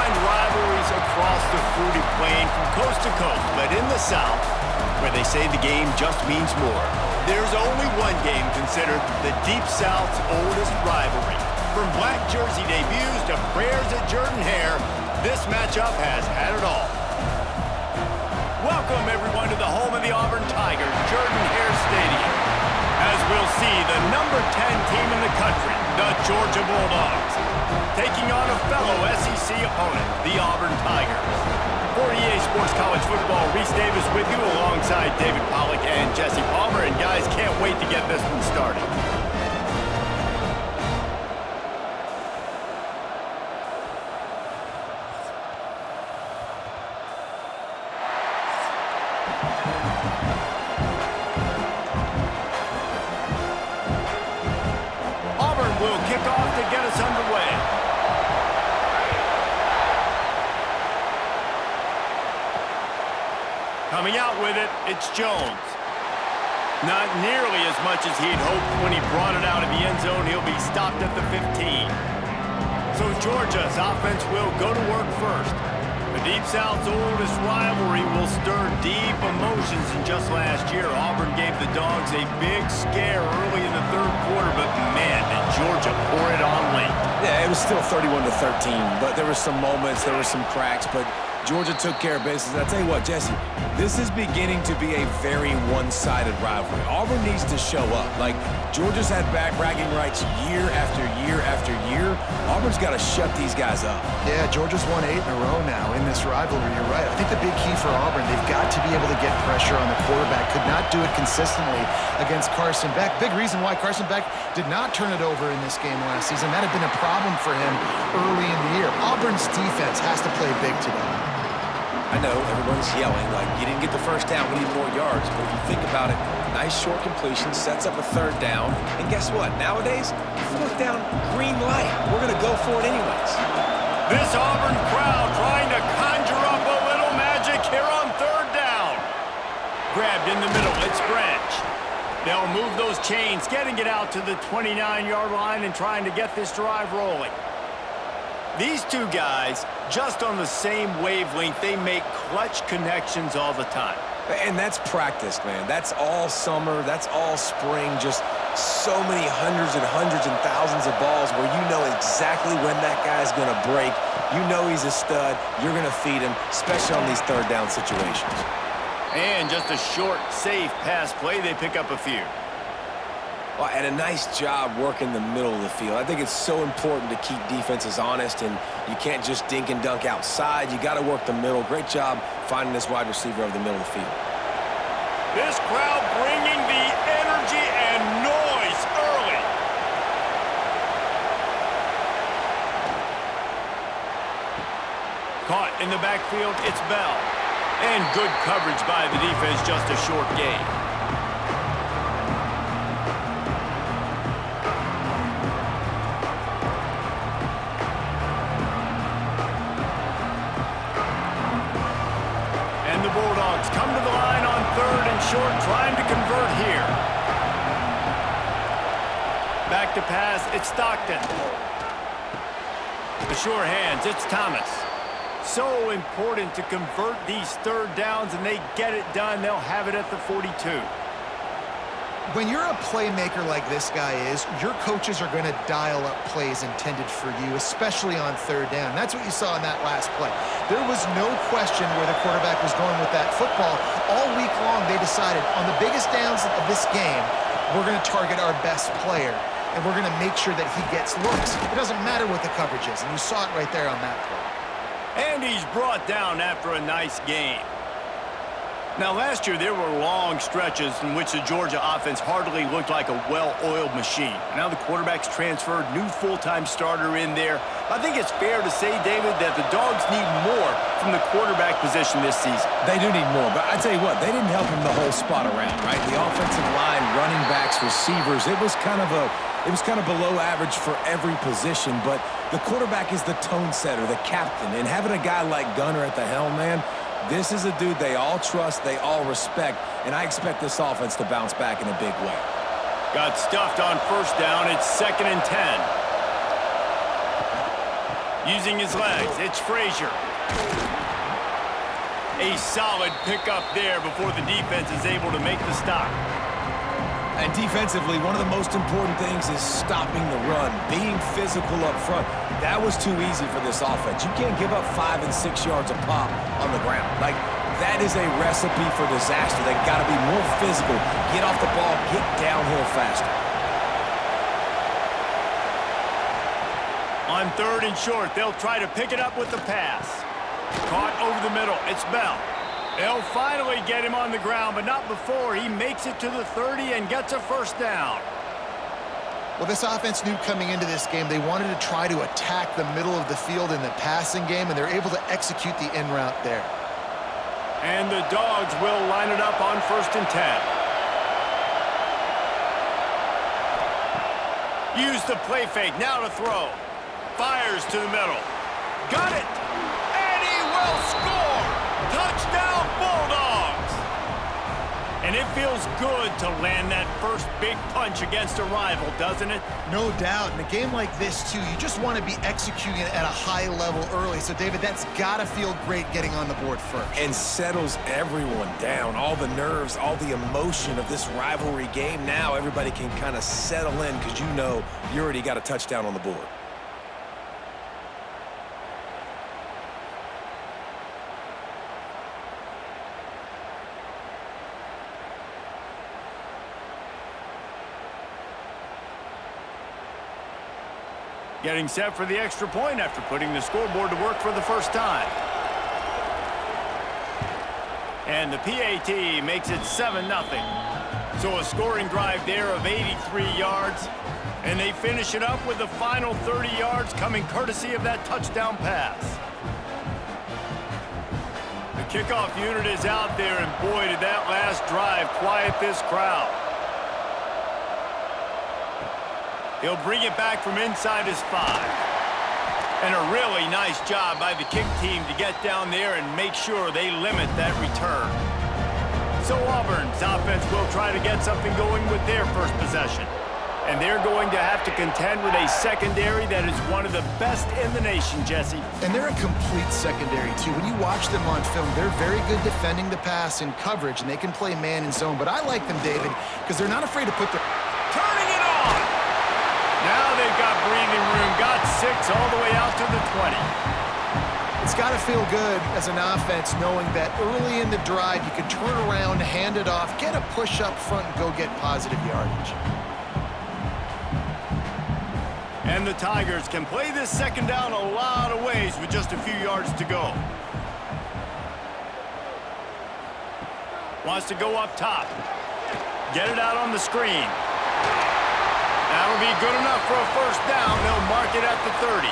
find rivalries across the fruity plain from coast to coast, but in the South, where they say the game just means more, there's only one game considered the Deep South's oldest rivalry. From black jersey debuts to prayers at Jordan-Hare, this matchup has had it all. Welcome, everyone, to the home of the Auburn Tigers, Jordan-Hare Stadium. As we'll see, the number 10 team in the country, the Georgia Bulldogs, taking on a fellow SEC opponent, the Auburn Tigers. For EA Sports College Football, Reese Davis with you alongside David Pollack and Jesse Palmer. And guys, can't wait to get this one started. Auburn will kick off to get us underway. Coming out with it, it's Jones. Not nearly as much as he'd hoped when he brought it out of the end zone. He'll be stopped at the 15. So Georgia's offense will go to work first. The Deep South's oldest rivalry will stir deep emotions. And just last year, Auburn gave the Dogs a big scare early in the third quarter, but man, did Georgia pour it on late. Yeah, it was still 31-13, but there were some moments, there were some cracks, but Georgia took care of business. And I tell you what, Jesse, this is beginning to be a very one-sided rivalry. Auburn needs to show up. Like, Georgia's had bragging rights year after year after year. Auburn's got to shut these guys up. Yeah, Georgia's won 8 in a row now in this rivalry. You're right. I think the big key for Auburn, they've got to be able to get pressure on the quarterback. Could not do it consistently against Carson Beck. Big reason why Carson Beck did not turn it over in this game last season. That had been a problem for him early in the year. Auburn's defense has to play big today. I know everyone's yelling, like, you didn't get the first down, we need more yards. But if you think about it, nice short completion, sets up a third down. And guess what? Nowadays, fourth down, green light. We're going to go for it anyways. This Auburn crowd trying to conjure up a little magic here on third down. Grabbed in the middle, it's Branch. They'll move those chains, getting it out to the 29-yard line and trying to get this drive rolling. These two guys, just on the same wavelength, they make clutch connections all the time. And that's practice, man. That's all summer. That's all spring. Just so many hundreds and thousands of balls where you know exactly when that guy's going to break. You know he's a stud. You're going to feed him, especially on these third down situations. And just a short, safe pass play, they pick up a few. Well, and a nice job working the middle of the field. I think it's so important to keep defenses honest, and you can't just dink and dunk outside. You got to work the middle. Great job finding this wide receiver over the middle of the field. This crowd bringing the energy and noise early. Caught in the backfield, it's Bell. And good coverage by the defense, just a short gain. The Bulldogs come to the line on third and short, trying to convert here. Back to pass, it's Stockton. The sure hands, it's Thomas. So important to convert these third downs, and they get it done. They'll have it at the 42. When you're a playmaker like this guy is, your coaches are going to dial up plays intended for you, especially on third down. That's what you saw in that last play. There was no question where the quarterback was going with that football. All week long, they decided on the biggest downs of this game, we're going to target our best player, and we're going to make sure that he gets looks. It doesn't matter what the coverage is, and you saw it right there on that play. And he's brought down after a nice game. Now, last year, there were long stretches in which the Georgia offense hardly looked like a well-oiled machine. Now the quarterback's transferred, new full-time starter in there. I think it's fair to say, David, that the Dogs need more from the quarterback position this season. They do need more, but I tell you what, they didn't help him the whole spot around, right? The offensive line, running backs, receivers, it was kind of below average for every position, but the quarterback is the tone setter, the captain, and having a guy like Gunner at the helm, man, this is a dude they all trust, they all respect, and I expect this offense to bounce back in a big way. Got stuffed on first down. It's 2nd and 10. Using his legs, it's Frazier. A solid pickup there before the defense is able to make the stop. And defensively, one of the most important things is stopping the run, being physical up front. That was too easy for this offense. You can't give up 5 and 6 yards a pop on the ground. Like, that is a recipe for disaster. They've got to be more physical, get off the ball, get downhill faster. On 3rd and short, they'll try to pick it up with the pass. Caught over the middle. It's Bell. They'll finally get him on the ground, but not before he makes it to the 30 and gets a first down. Well, this offense knew coming into this game they wanted to try to attack the middle of the field in the passing game, and they're able to execute the in route there. And the Dogs will line it up on 1st and 10. Use the play fake, now to throw. Fires to the middle. Got it! And he will score! Touchdown, Bulldogs! And it feels good to land that first big punch against a rival, doesn't it? No doubt. In a game like this, too, you just want to be executing it at a high level early. So, David, that's got to feel great getting on the board first. And settles everyone down. All the nerves, all the emotion of this rivalry game. Now everybody can kind of settle in because you know you already got a touchdown on the board. Getting set for the extra point after putting the scoreboard to work for the first time. And the PAT makes it 7-0. So a scoring drive there of 83 yards. And they finish it up with the final 30 yards coming courtesy of that touchdown pass. The kickoff unit is out there, and boy, did that last drive quiet this crowd. He'll bring it back from inside his 5. And a really nice job by the kick team to get down there and make sure they limit that return. So Auburn's offense will try to get something going with their first possession. And they're going to have to contend with a secondary that is one of the best in the nation, Jesse. And they're a complete secondary, too. When you watch them on film, they're very good defending the pass and coverage, and they can play man and zone. But I like them, David, because they're not afraid to put their... Turning it on! Now they've got breathing room, got 6 all the way out to the 20. It's got to feel good as an offense knowing that early in the drive you can turn around, hand it off, get a push up front, and go get positive yardage. And the Tigers can play this second down a lot of ways with just a few yards to go. Wants to go up top. Get it out on the screen. That'll be good enough for a first down. They'll mark it at the 30.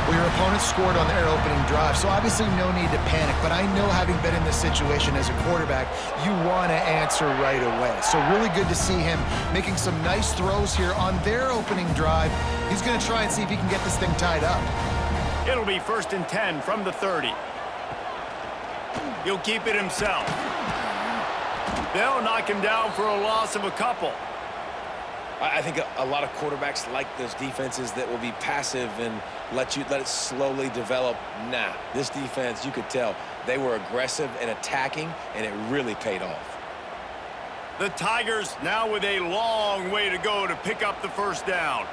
Well, your opponent scored on their opening drive, so obviously no need to panic. But I know, having been in this situation as a quarterback, you want to answer right away. So really good to see him making some nice throws here on their opening drive. He's going to try and see if he can get this thing tied up. It'll be 1st and 10 from the 30. He'll keep it himself. They'll knock him down for a loss of a couple. I think a lot of quarterbacks like those defenses that will be passive and let it slowly develop. Nah, this defense, you could tell, they were aggressive and attacking, and it really paid off. The Tigers now with a long way to go to pick up the first down.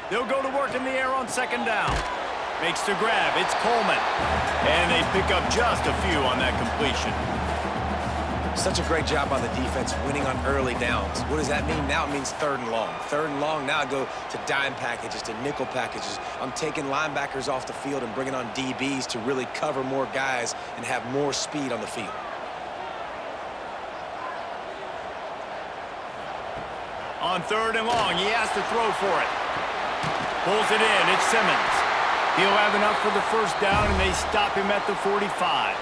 They'll go to work in the air on second down. Makes the grab. It's Coleman. And they pick up just a few on that completion. Such a great job by the defense winning on early downs. What does that mean? Now it means 3rd and long. 3rd and long, now I go to dime packages, to nickel packages. I'm taking linebackers off the field and bringing on DBs to really cover more guys and have more speed on the field. On 3rd and long, he has to throw for it. Pulls it in. It's Simmons. He'll have enough for the first down, and they stop him at the 45.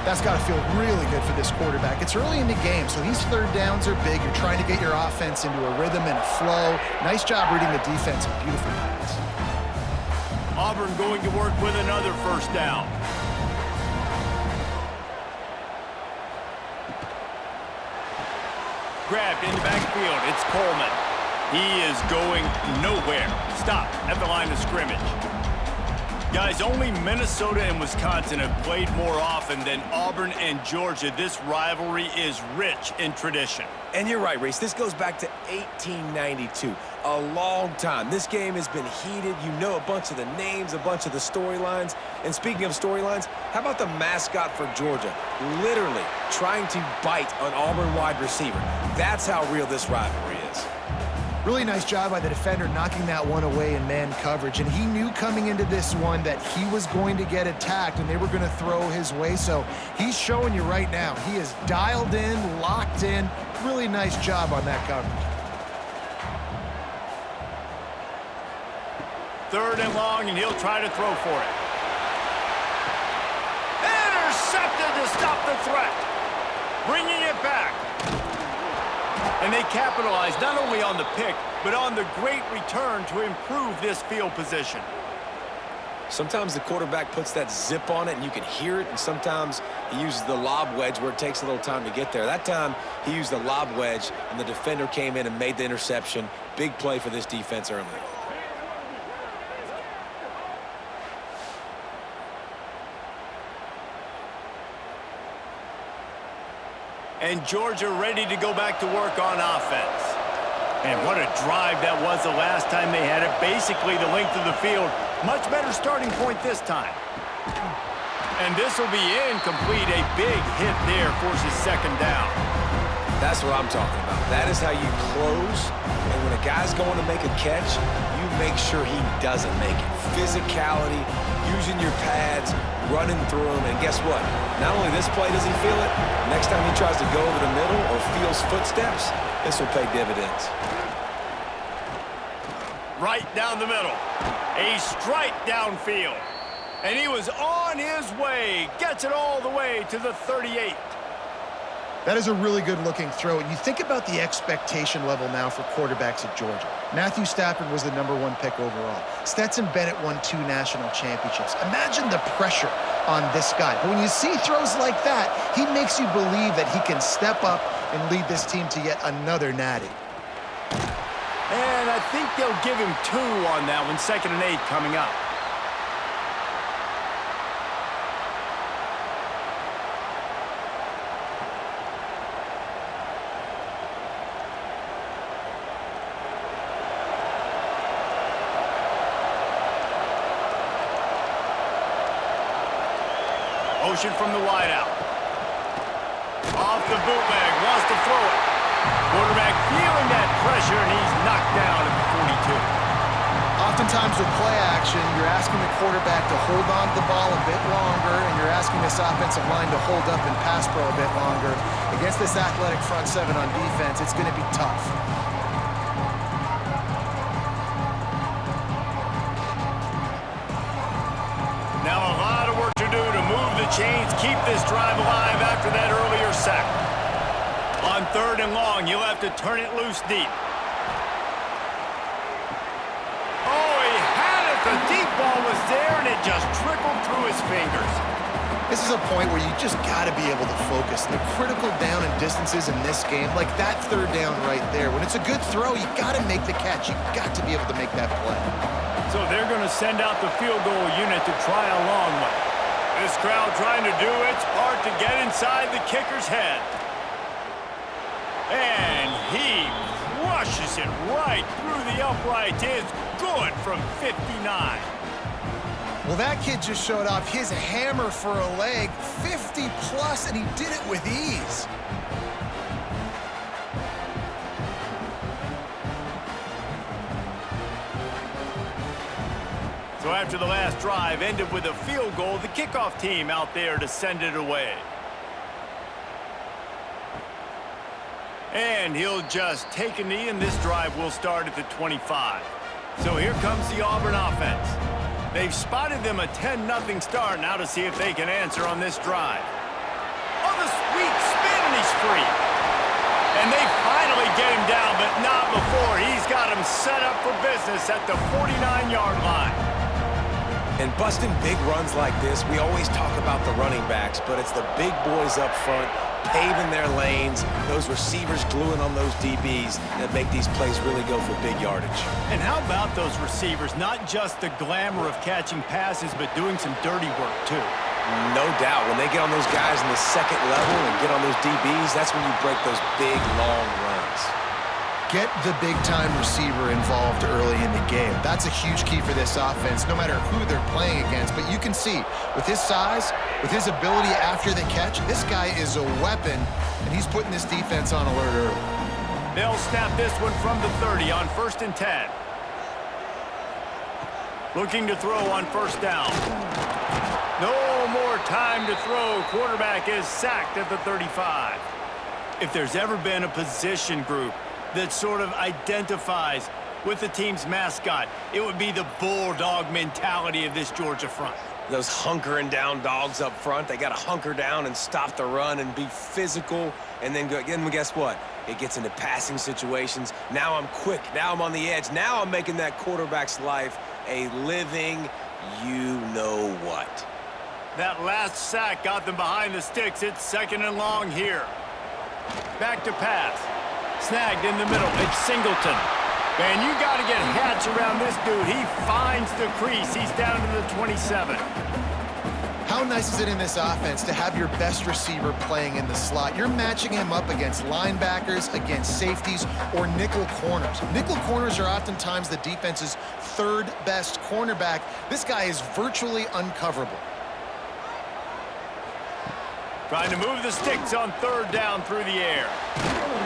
That's got to feel really good for this quarterback. It's early in the game, so these 3rd downs are big. You're trying to get your offense into a rhythm and a flow. Nice job reading the defense. A beautiful pass. Auburn going to work with another first down. Grabbed in the backfield. It's Coleman. He is going nowhere. Stop at the line of scrimmage. Guys, only Minnesota and Wisconsin have played more often than Auburn and Georgia. This rivalry is rich in tradition. And you're right, Reese. This goes back to 1892. A long time. This game has been heated. You know a bunch of the names, a bunch of the storylines. And speaking of storylines, how about the mascot for Georgia? Literally trying to bite an Auburn wide receiver. That's how real this rivalry is. Really nice job by the defender knocking that one away in man coverage. And he knew coming into this one that he was going to get attacked and they were going to throw his way. So he's showing you right now. He is dialed in, locked in. Really nice job on that coverage. 3rd and long, and he'll try to throw for it. Intercepted to stop the threat. Bringing it back. And they capitalize not only on the pick, but on the great return to improve this field position. Sometimes the quarterback puts that zip on it and you can hear it, and sometimes he uses the lob wedge where it takes a little time to get there. That time he used the lob wedge and the defender came in and made the interception. Big play for this defense early. And Georgia ready to go back to work on offense. And what a drive that was the last time they had it. Basically the length of the field. Much better starting point this time. And this will be incomplete. A big hit there forces 2nd down. That's what I'm talking about. That is how you close. And when a guy's going to make a catch, you make sure he doesn't make it. Physicality, using your pads, running through him. And guess what? Not only this play does he feel it, next time he tries to go over the middle or feels footsteps, this will pay dividends. Right down the middle. A strike downfield. And he was on his way. Gets it all the way to the 38. That is a really good-looking throw. And you think about the expectation level now for quarterbacks at Georgia. Matthew Stafford was the #1 pick overall. Stetson Bennett won 2 national championships. Imagine the pressure on this guy. But when you see throws like that, he makes you believe that he can step up and lead this team to yet another natty. And I think they'll give him 2 on that one. 2nd and 8 coming up. Motion from the wideout. Off the bootleg, wants to throw it. Quarterback feeling that pressure, and he's knocked down at the 42. Oftentimes with play action, you're asking the quarterback to hold on to the ball a bit longer, and you're asking this offensive line to hold up and pass pro a bit longer. Against this athletic front 7 on defense, it's going to be tough. Now a lot of work to do to move the chains, keep this drive alive after that earlier sack. On 3rd and long, you'll have to turn it loose deep. Oh, he had it. The deep ball was there, and it just trickled through his fingers. This is a point where you just got to be able to focus. The critical down and distances in this game, like that 3rd down right there. When it's a good throw, you got to make the catch. You got to be able to make that play. So they're going to send out the field goal unit to try a long one. This crowd trying to do its part to get inside the kicker's head. And he crushes it right through the uprights. It's good from 59. Well, that kid just showed off his hammer for a leg, 50+, and he did it with ease. So after the last drive ended with a field goal, the kickoff team out there to send it away. And he'll just take a knee, and this drive will start at the 25. So here comes the Auburn offense. They've spotted them a 10-0 start. Now to see if they can answer on this drive. Oh, the sweet spin, and he's free. And they finally get him down, but not before. He's got him set up for business at the 49-yard line. And busting big runs like this, we always talk about the running backs, but it's the big boys up front paving their lanes, those receivers gluing on those DBs that make these plays really go for big yardage. And how about those receivers? Not just the glamour of catching passes, but doing some dirty work, too. No doubt. When they get on those guys in the second level and get on those DBs, that's when you break those big, long runs. Get the big-time receiver involved early in the game. That's a huge key for this offense, no matter who they're playing against. But you can see, with his size, with his ability after the catch, this guy is a weapon, and he's putting this defense on alert early. They'll snap this one from the 30 on 1st and 10. Looking to throw on 1st down. No more time to throw. Quarterback is sacked at the 35. If there's ever been a position group that sort of identifies with the team's mascot, it would be the Bulldog mentality of this Georgia front. Those hunkering down dogs up front, they got to hunker down and stop the run and be physical. And then guess what? It gets into passing situations. Now I'm quick. Now I'm on the edge. Now I'm making that quarterback's life a living you-know-what. That last sack got them behind the sticks. It's 2nd and long here. Back to pass. Snagged in the middle. It's Singleton. Man, you got to get Hatch around this dude. He finds the crease. He's down to the 27. How nice is it in this offense to have your best receiver playing in the slot? You're matching him up against linebackers, against safeties, or nickel corners. Nickel corners are oftentimes the defense's 3rd best cornerback. This guy is virtually uncoverable. Trying to move the sticks on 3rd down through the air.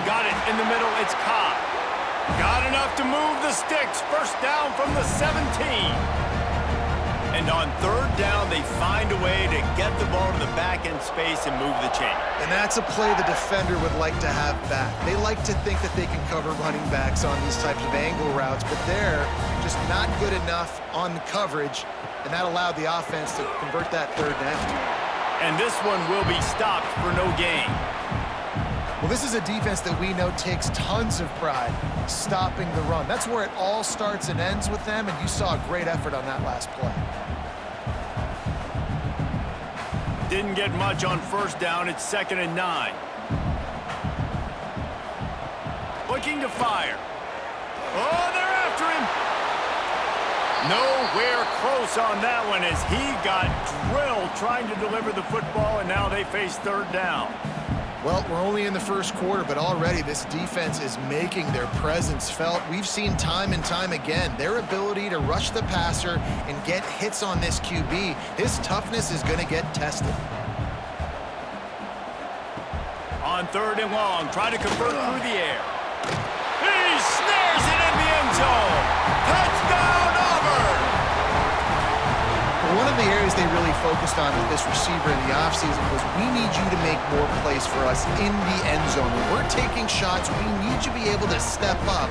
Got it in the middle. It's Cobb. Got enough to move the sticks. 1st down from the 17. And on 3rd down, they find a way to get the ball to the back end space and move the chain. And that's a play the defender would like to have back. They like to think that they can cover running backs on these types of angle routes, but they're just not good enough on the coverage, and that allowed the offense to convert that 3rd down. And this one will be stopped for no gain. Well, this is a defense that we know takes tons of pride stopping the run. That's where it all starts and ends with them, and you saw a great effort on that last play. Didn't get much on 1st down. It's 2nd and 9. Looking to fire. Oh, they're after him. Nowhere close on that one as he got drilled trying to deliver the football, and now they face 3rd down. Well, we're only in the 1st quarter, but already this defense is making their presence felt. We've seen time and time again their ability to rush the passer and get hits on this QB. His toughness is going to get tested. On 3rd and long, try to convert through the air. He snares it in the end zone. Touchdown, Auburn! One of the areas they really focused on with this receiver in the offseason was we need you to make more plays for us in the end zone. When we're taking shots, we need you to be able to step up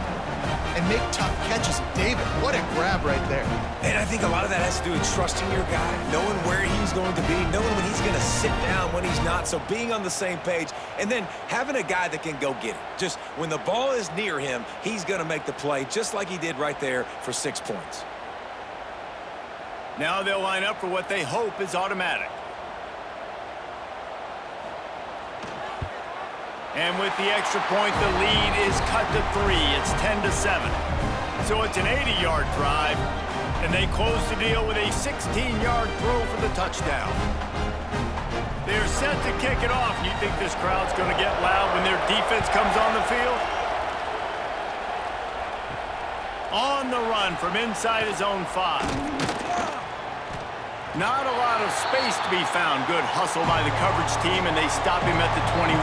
and make tough catches. David, what a grab right there. And I think a lot of that has to do with trusting your guy, knowing where he's going to be, knowing when he's going to sit down, when he's not, so being on the same page, and then having a guy that can go get it. Just when the ball is near him, he's going to make the play, just like he did right there for 6 points. Now they'll line up for what they hope is automatic. And with the extra point, the lead is cut to 3. It's 10-7. So it's an 80-yard drive, and they close the deal with a 16-yard throw for the touchdown. They're set to kick it off. You think this crowd's going to get loud when their defense comes on the field? On the run from inside his own 5. Not a lot of space to be found. Good hustle by the coverage team, and they stop him at the 21.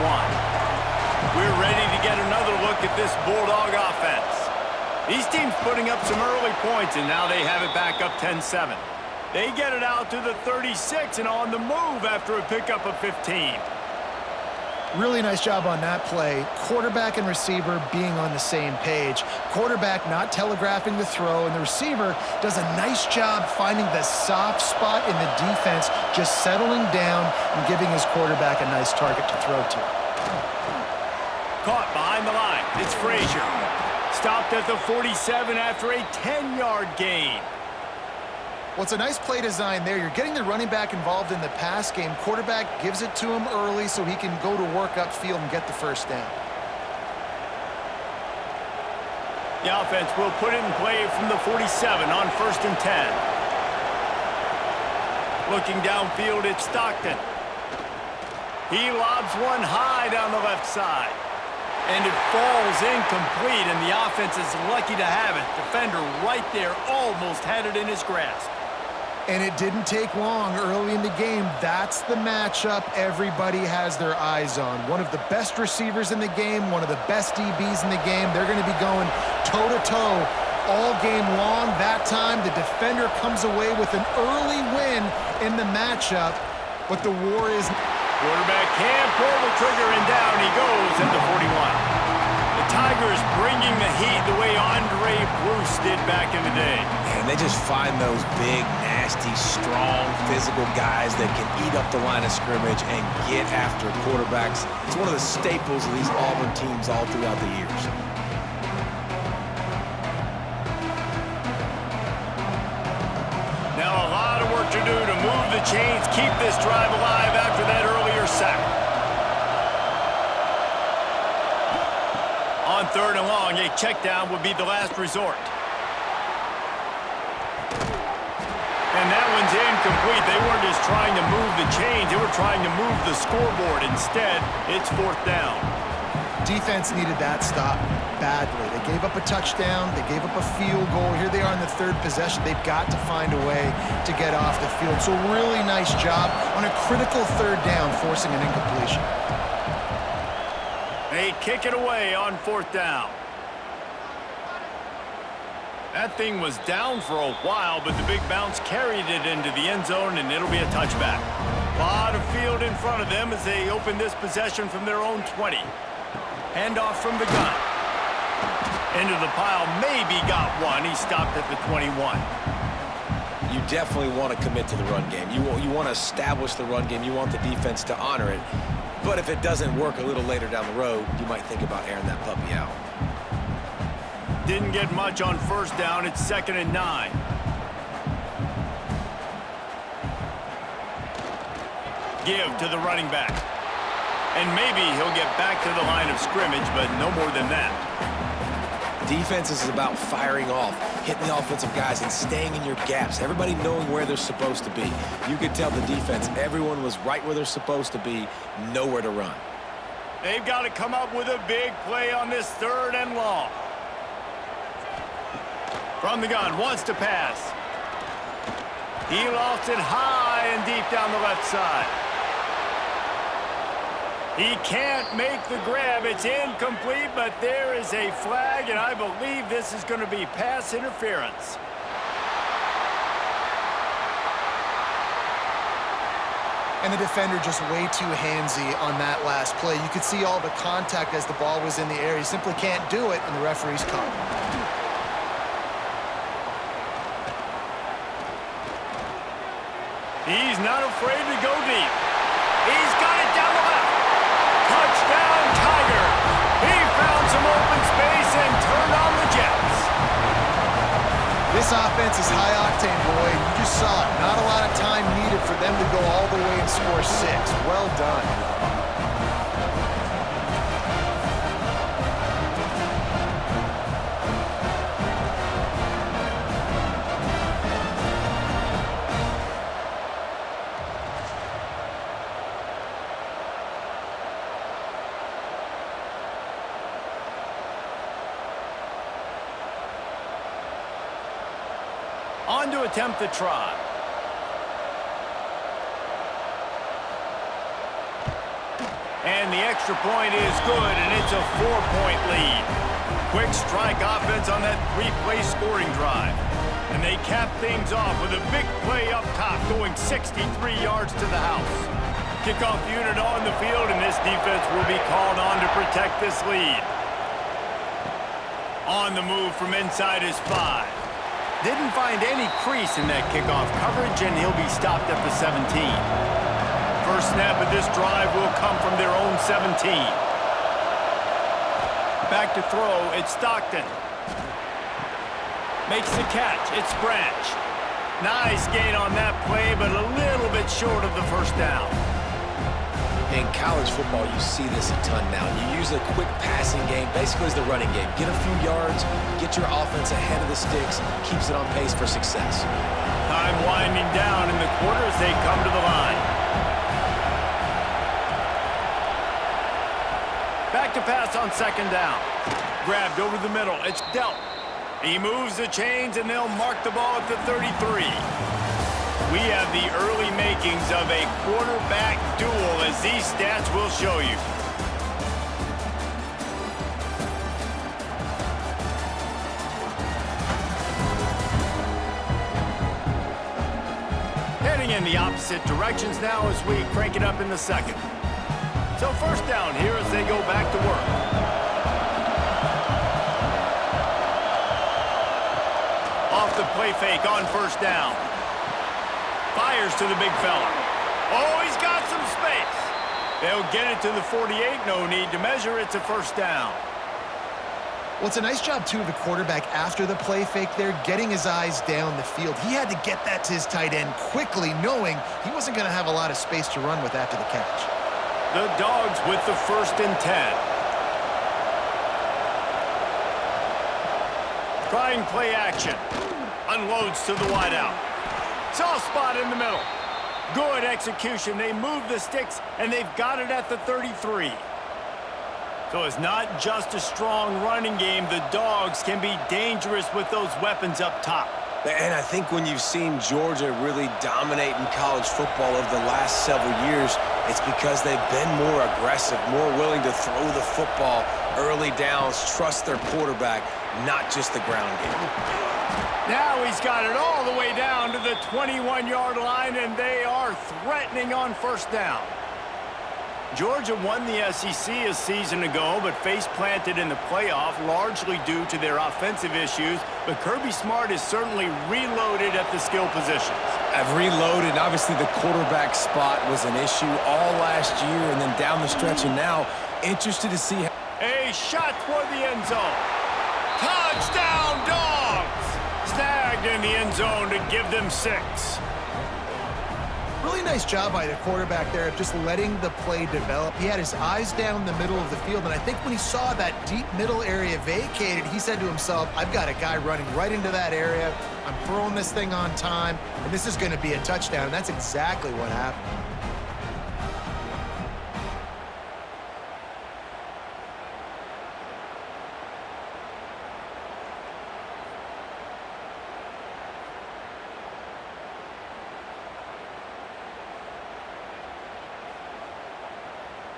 We're ready to get another look at this Bulldog offense. These teams putting up some early points, and now they have it back up 10-7. They get it out to the 36 and on the move after a pickup of 15. Really nice job on that play. Quarterback and receiver being on the same page. Quarterback not telegraphing the throw, and the receiver does a nice job finding the soft spot in the defense, just settling down and giving his quarterback a nice target to throw to. Caught behind the line. It's Frazier. Stopped at the 47 after a 10-yard gain. Well, it's a nice play design there. You're getting the running back involved in the pass game. Quarterback gives it to him early so he can go to work upfield and get the first down. The offense will put it in play from the 47 on 1st and 10. Looking downfield, it's Stockton. He lobs one high down the left side. And it falls incomplete, and the offense is lucky to have it. Defender right there almost had it in his grasp. And it didn't take long early in the game. That's the matchup everybody has their eyes on. One of the best receivers in the game, one of the best DBs in the game. They're going to be going toe-to-toe all game long. That time, the defender comes away with an early win in the matchup, but the war is... Quarterback can't pull the trigger, and down he goes at the 41. The Tigers bringing the heat the way Andre Bruce did back in the day. And they just find those big, nasty, strong, physical guys that can eat up the line of scrimmage and get after quarterbacks. It's one of the staples of these Auburn teams all throughout the years. Now a lot of work to do to move the chains, keep this drive alive after that earlier sack. On 3rd and long, a check down would be the last resort. And that one's incomplete. They weren't just trying to move the chains, they were trying to move the scoreboard. Instead, it's 4th down. Defense needed that stop badly. They gave up a touchdown. They gave up a field goal. Here they are in the 3rd possession. They've got to find a way to get off the field. So really nice job on a critical 3rd down, forcing an incompletion. They kick it away on 4th down. That thing was down for a while, but the big bounce carried it into the end zone, and it'll be a touchback. A lot of field in front of them as they open this possession from their own 20. Handoff from the gun. Into the pile, maybe got one. He stopped at the 21. You definitely want to commit to the run game. You want to establish the run game. You want the defense to honor it. But if it doesn't work a little later down the road, you might think about airing that puppy out. Didn't get much on 1st down. It's 2nd and 9. Give to the running back. And maybe he'll get back to the line of scrimmage, but no more than that. Defense is about firing off, hitting the offensive guys, and staying in your gaps. Everybody knowing where they're supposed to be. You could tell the defense, everyone was right where they're supposed to be, nowhere to run. They've got to come up with a big play on this 3rd and long. From the gun, wants to pass. He lost it high and deep down the left side. He can't make the grab. It's incomplete, but there is a flag, and I believe this is going to be pass interference. And the defender just way too handsy on that last play. You could see all the contact as the ball was in the air. He simply can't do it, and the referee's caught him. He's not afraid to go deep. He's got it down the left. Touchdown, Tigers. He found some open space and turned on the Jets. This offense is high octane, boy. You just saw it. Not a lot of time needed for them to go all the way and score 6. Well done. On to attempt the try. And the extra point is good, and it's a 4-point lead. Quick strike offense on that 3-play scoring drive. And they cap things off with a big play up top, going 63 yards to the house. Kickoff unit on the field, and this defense will be called on to protect this lead. On the move from inside his 5. Didn't find any crease in that kickoff coverage, and he'll be stopped at the 17. First snap of this drive will come from their own 17. Back to throw, it's Stockton. Makes the catch, it's Branch. Nice gain on that play, but a little bit short of the first down. In college football, you see this a ton now. You use a quick passing game, basically as the running game. Get a few yards, get your offense ahead of the sticks, keeps it on pace for success. Time winding down in the quarter as they come to the line. Back to pass on second down. Grabbed over the middle. It's dealt. He moves the chains, and they'll mark the ball at the 33. We have the early makings of a quarterback duel, as these stats will show you. Heading in the opposite directions now as we crank it up in the second. So first down here as they go back to work. Off the play fake on first down. Fires to the big fella. Oh, he's got some space. They'll get it to the 48. No need to measure. It's a first down. Well, it's a nice job, too, of the quarterback after the play fake there, getting his eyes down the field. He had to get that to his tight end quickly, knowing he wasn't going to have a lot of space to run with after the catch. The Dogs with the 1st and 10. Trying play action. Unloads to the wideout. Soft spot in the middle. Good execution. They move the sticks, and they've got it at the 33. So it's not just a strong running game. The Dogs can be dangerous with those weapons up top. And I think when you've seen Georgia really dominate in college football over the last several years, it's because they've been more aggressive, more willing to throw the football early downs, trust their quarterback, not just the ground game. Now he's got it all the way down to the 21-yard line, and they are threatening on first down. Georgia won the SEC a season ago, but face-planted in the playoff, largely due to their offensive issues. But Kirby Smart is certainly reloaded at the skill positions. I've reloaded. Obviously, the quarterback spot was an issue all last year, and then down the stretch, and now interested to see how... A shot toward the end zone. Touchdown, Dogs! Snagged in the end zone to give them 6. Really nice job by the quarterback there of just letting the play develop. He had his eyes down the middle of the field, and I think when he saw that deep middle area vacated, he said to himself, I've got a guy running right into that area. I'm throwing this thing on time, and this is going to be a touchdown. And that's exactly what happened.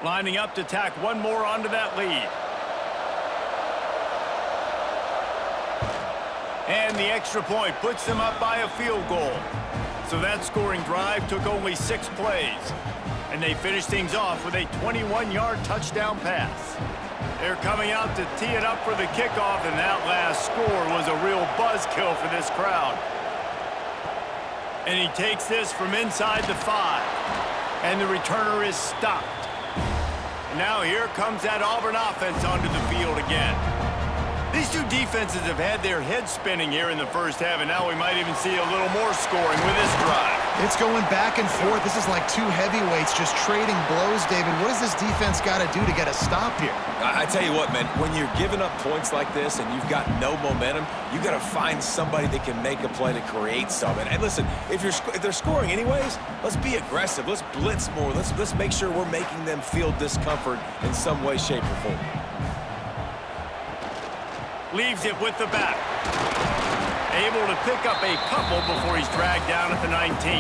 Lining up to tack one more onto that lead. And the extra point puts them up by a field goal. So that scoring drive took only 6 plays. And they finished things off with a 21-yard touchdown pass. They're coming out to tee it up for the kickoff, and that last score was a real buzzkill for this crowd. And he takes this from inside the 5. And the returner is stopped. Now here comes that Auburn offense onto the field again. These two defenses have had their heads spinning here in the first half, and now we might even see a little more scoring with this drive. It's going back and forth. This is like two heavyweights just trading blows, David. What does this defense got to do to get a stop here? I tell you what, man, when you're giving up points like this and you've got no momentum, you got to find somebody that can make a play to create something. And listen, if they're scoring anyways, let's be aggressive. Let's blitz more. Let's make sure we're making them feel discomfort in some way, shape, or form. Leaves it with the back. Able to pick up a couple before he's dragged down at the 19.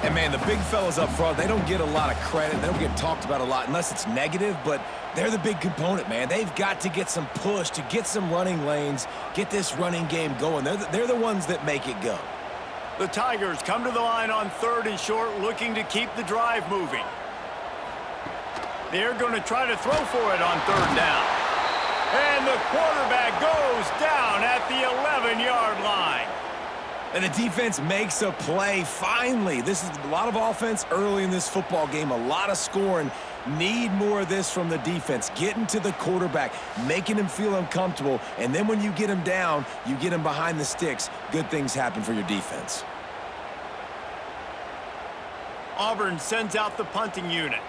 And, man, the big fellas up front, they don't get a lot of credit. They don't get talked about a lot unless it's negative, but they're the big component, man. They've got to get some push, to get some running lanes, get this running game going. They're the ones that make it go. The Tigers come to the line on 3rd and short, looking to keep the drive moving. They're going to try to throw for it on 3rd down. And the quarterback goes down at the 11-yard line. And the defense makes a play, finally. This is a lot of offense early in this football game, a lot of scoring. Need more of this from the defense. Getting to the quarterback, making him feel uncomfortable, and then when you get him down, you get him behind the sticks. Good things happen for your defense. Auburn sends out the punting unit.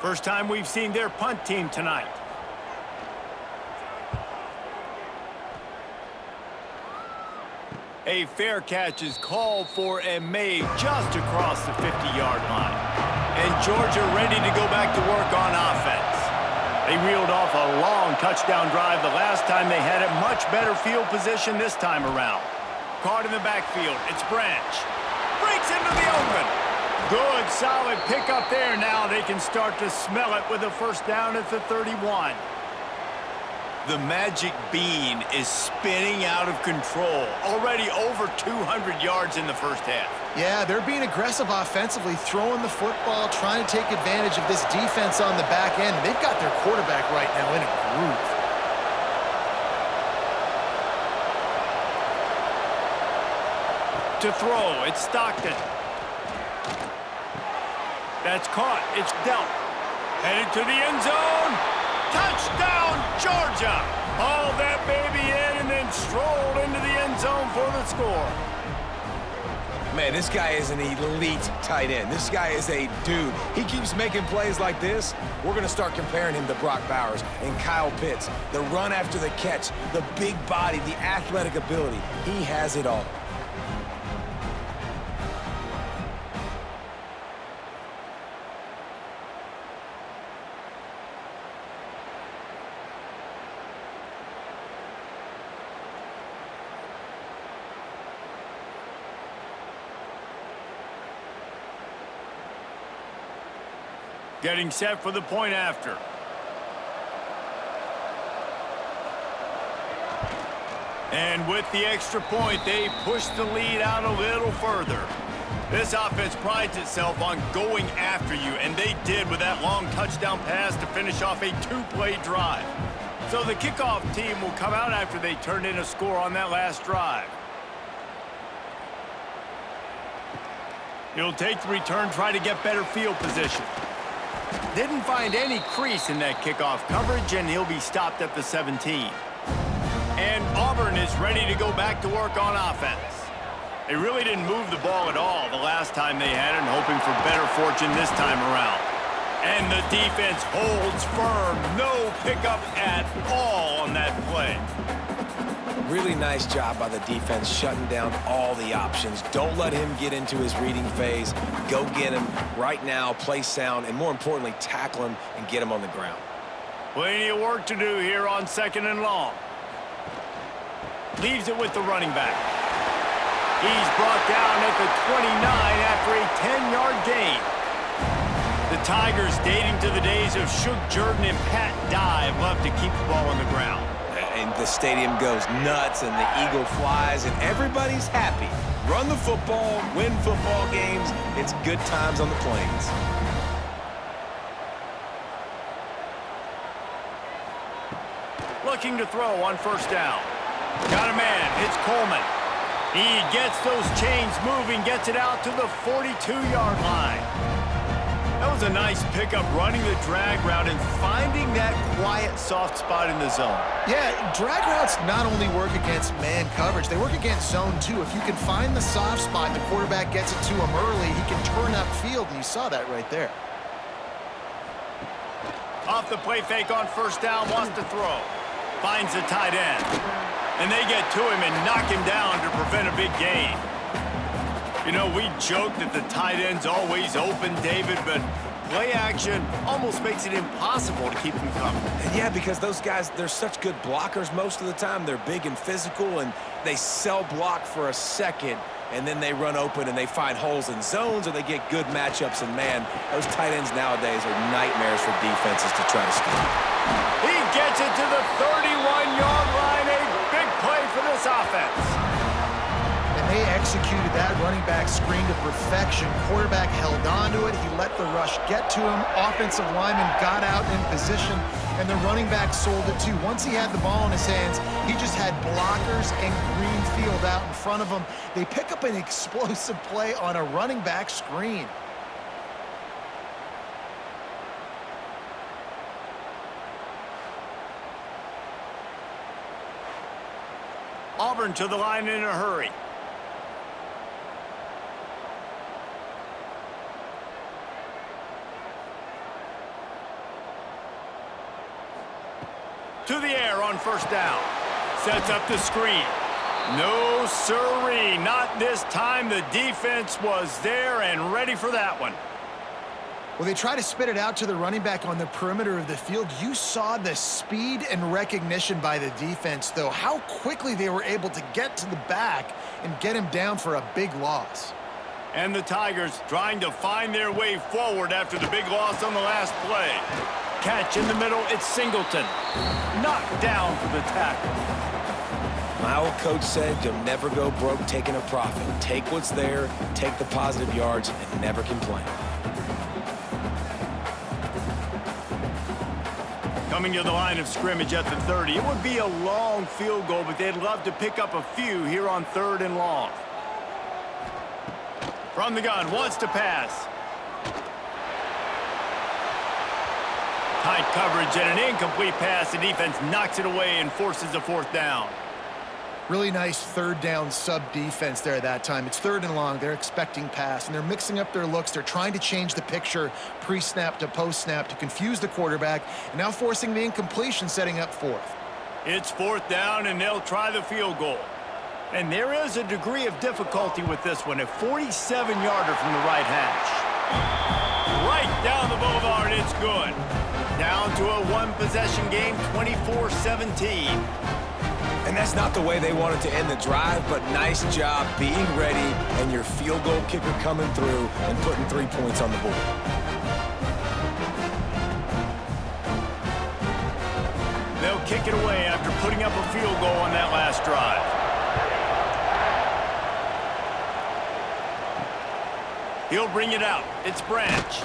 First time we've seen their punt team tonight. A fair catch is called for and made just across the 50-yard line. And Georgia ready to go back to work on offense. They reeled off a long touchdown drive the last time they had it. Much better field position this time around. Caught in the backfield. It's Branch. Breaks into the open. Good, solid pickup there. Now they can start to smell it with a first down at the 31. The magic bean is spinning out of control. Already over 200 yards in the first half. Yeah, they're being aggressive offensively, throwing the football, trying to take advantage of this defense on the back end. They've got their quarterback right now in a groove. To throw, it's Stockton. That's caught. It's dealt. Headed to the end zone. Touchdown, Georgia! Hauled that baby in and then strolled into the end zone for the score. Man, this guy is an elite tight end. This guy is a dude. He keeps making plays like this. We're going to start comparing him to Brock Bowers and Kyle Pitts. The run after the catch, the big body, the athletic ability. He has it all. Getting set for the point after. And with the extra point, they push the lead out a little further. This offense prides itself on going after you, and they did with that long touchdown pass to finish off a two-play drive. So the kickoff team will come out after they turned in a score on that last drive. He'll take the return, try to get better field position. Didn't find any crease in that kickoff coverage, and he'll be stopped at the 17. And Auburn is ready to go back to work on offense. They really didn't move the ball at all the last time they had it, hoping for better fortune this time around. And the defense holds firm. No pickup at all on that play. Really nice job by the defense shutting down all the options. Don't let him get into his reading phase. Go get him right now, play sound, and more importantly, tackle him and get him on the ground. Plenty of work to do here on 2nd and long. Leaves it with the running back. He's brought down at the 29 after a 10-yard gain. The Tigers, dating to the days of Shook Jordan and Pat Dye, love to keep the ball on the ground. And the stadium goes nuts, and the eagle flies, and everybody's happy. Run the football, win football games. It's good times on the plains. Looking to throw on first down. Got a man. It's Coleman. He gets those chains moving, gets it out to the 42-yard line. That was a nice pickup, running the drag route and finding that quiet, soft spot in the zone. Yeah, drag routes not only work against man coverage, they work against zone too. If you can find the soft spot and the quarterback gets it to him early, he can turn upfield, and you saw that right there. Off the play fake on first down, wants to throw. Finds the tight end. And they get to him and knock him down to prevent a big gain. You know, we joke that the tight end's always open, David, but play action almost makes it impossible to keep them coming. Yeah, because those guys, they're such good blockers most of the time. They're big and physical, and they sell block for a second, and then they run open and they find holes in zones, or they get good matchups. And, man, those tight ends nowadays are nightmares for defenses to try to stop. He gets it to the 31-yard line. A big play for this offense. And they executed that running back screen to perfection. Quarterback held on to it. He let the rush get to him. Offensive lineman got out in position, and the running back sold it too. Once he had the ball in his hands, he just had blockers and green field out in front of him. They pick up an explosive play on a running back screen. Auburn to the line in a hurry. To the air on first down. Sets up the screen. No siree, not this time. The defense was there and ready for that one. Well, they try to spit it out to the running back on the perimeter of the field. You saw the speed and recognition by the defense, though, how quickly they were able to get to the back and get him down for a big loss. And the Tigers trying to find their way forward after the big loss on the last play. Catch in the middle, it's Singleton. Knocked down for the tackle. My old coach said you'll never go broke taking a profit. Take what's there, take the positive yards, and never complain. Coming to the line of scrimmage at the 30. It would be a long field goal, but they'd love to pick up a few here on 3rd and long. From the gun, wants to pass. Tight coverage and an incomplete pass. The defense knocks it away and forces a 4th down. Really nice 3rd down sub-defense there that time. It's 3rd and long. They're expecting pass, and they're mixing up their looks. They're trying to change the picture pre-snap to post-snap to confuse the quarterback, and now forcing the incompletion, setting up 4th. It's 4th down, and they'll try the field goal. And there is a degree of difficulty with this one. A 47-yarder from the right hash. Right down the boulevard, it's good. Down to a 1-possession game, 24-17. And that's not the way they wanted to end the drive, but nice job being ready and your field goal kicker coming through and putting 3 points on the board. They'll kick it away after putting up a field goal on that last drive. He'll bring it out. It's Branch.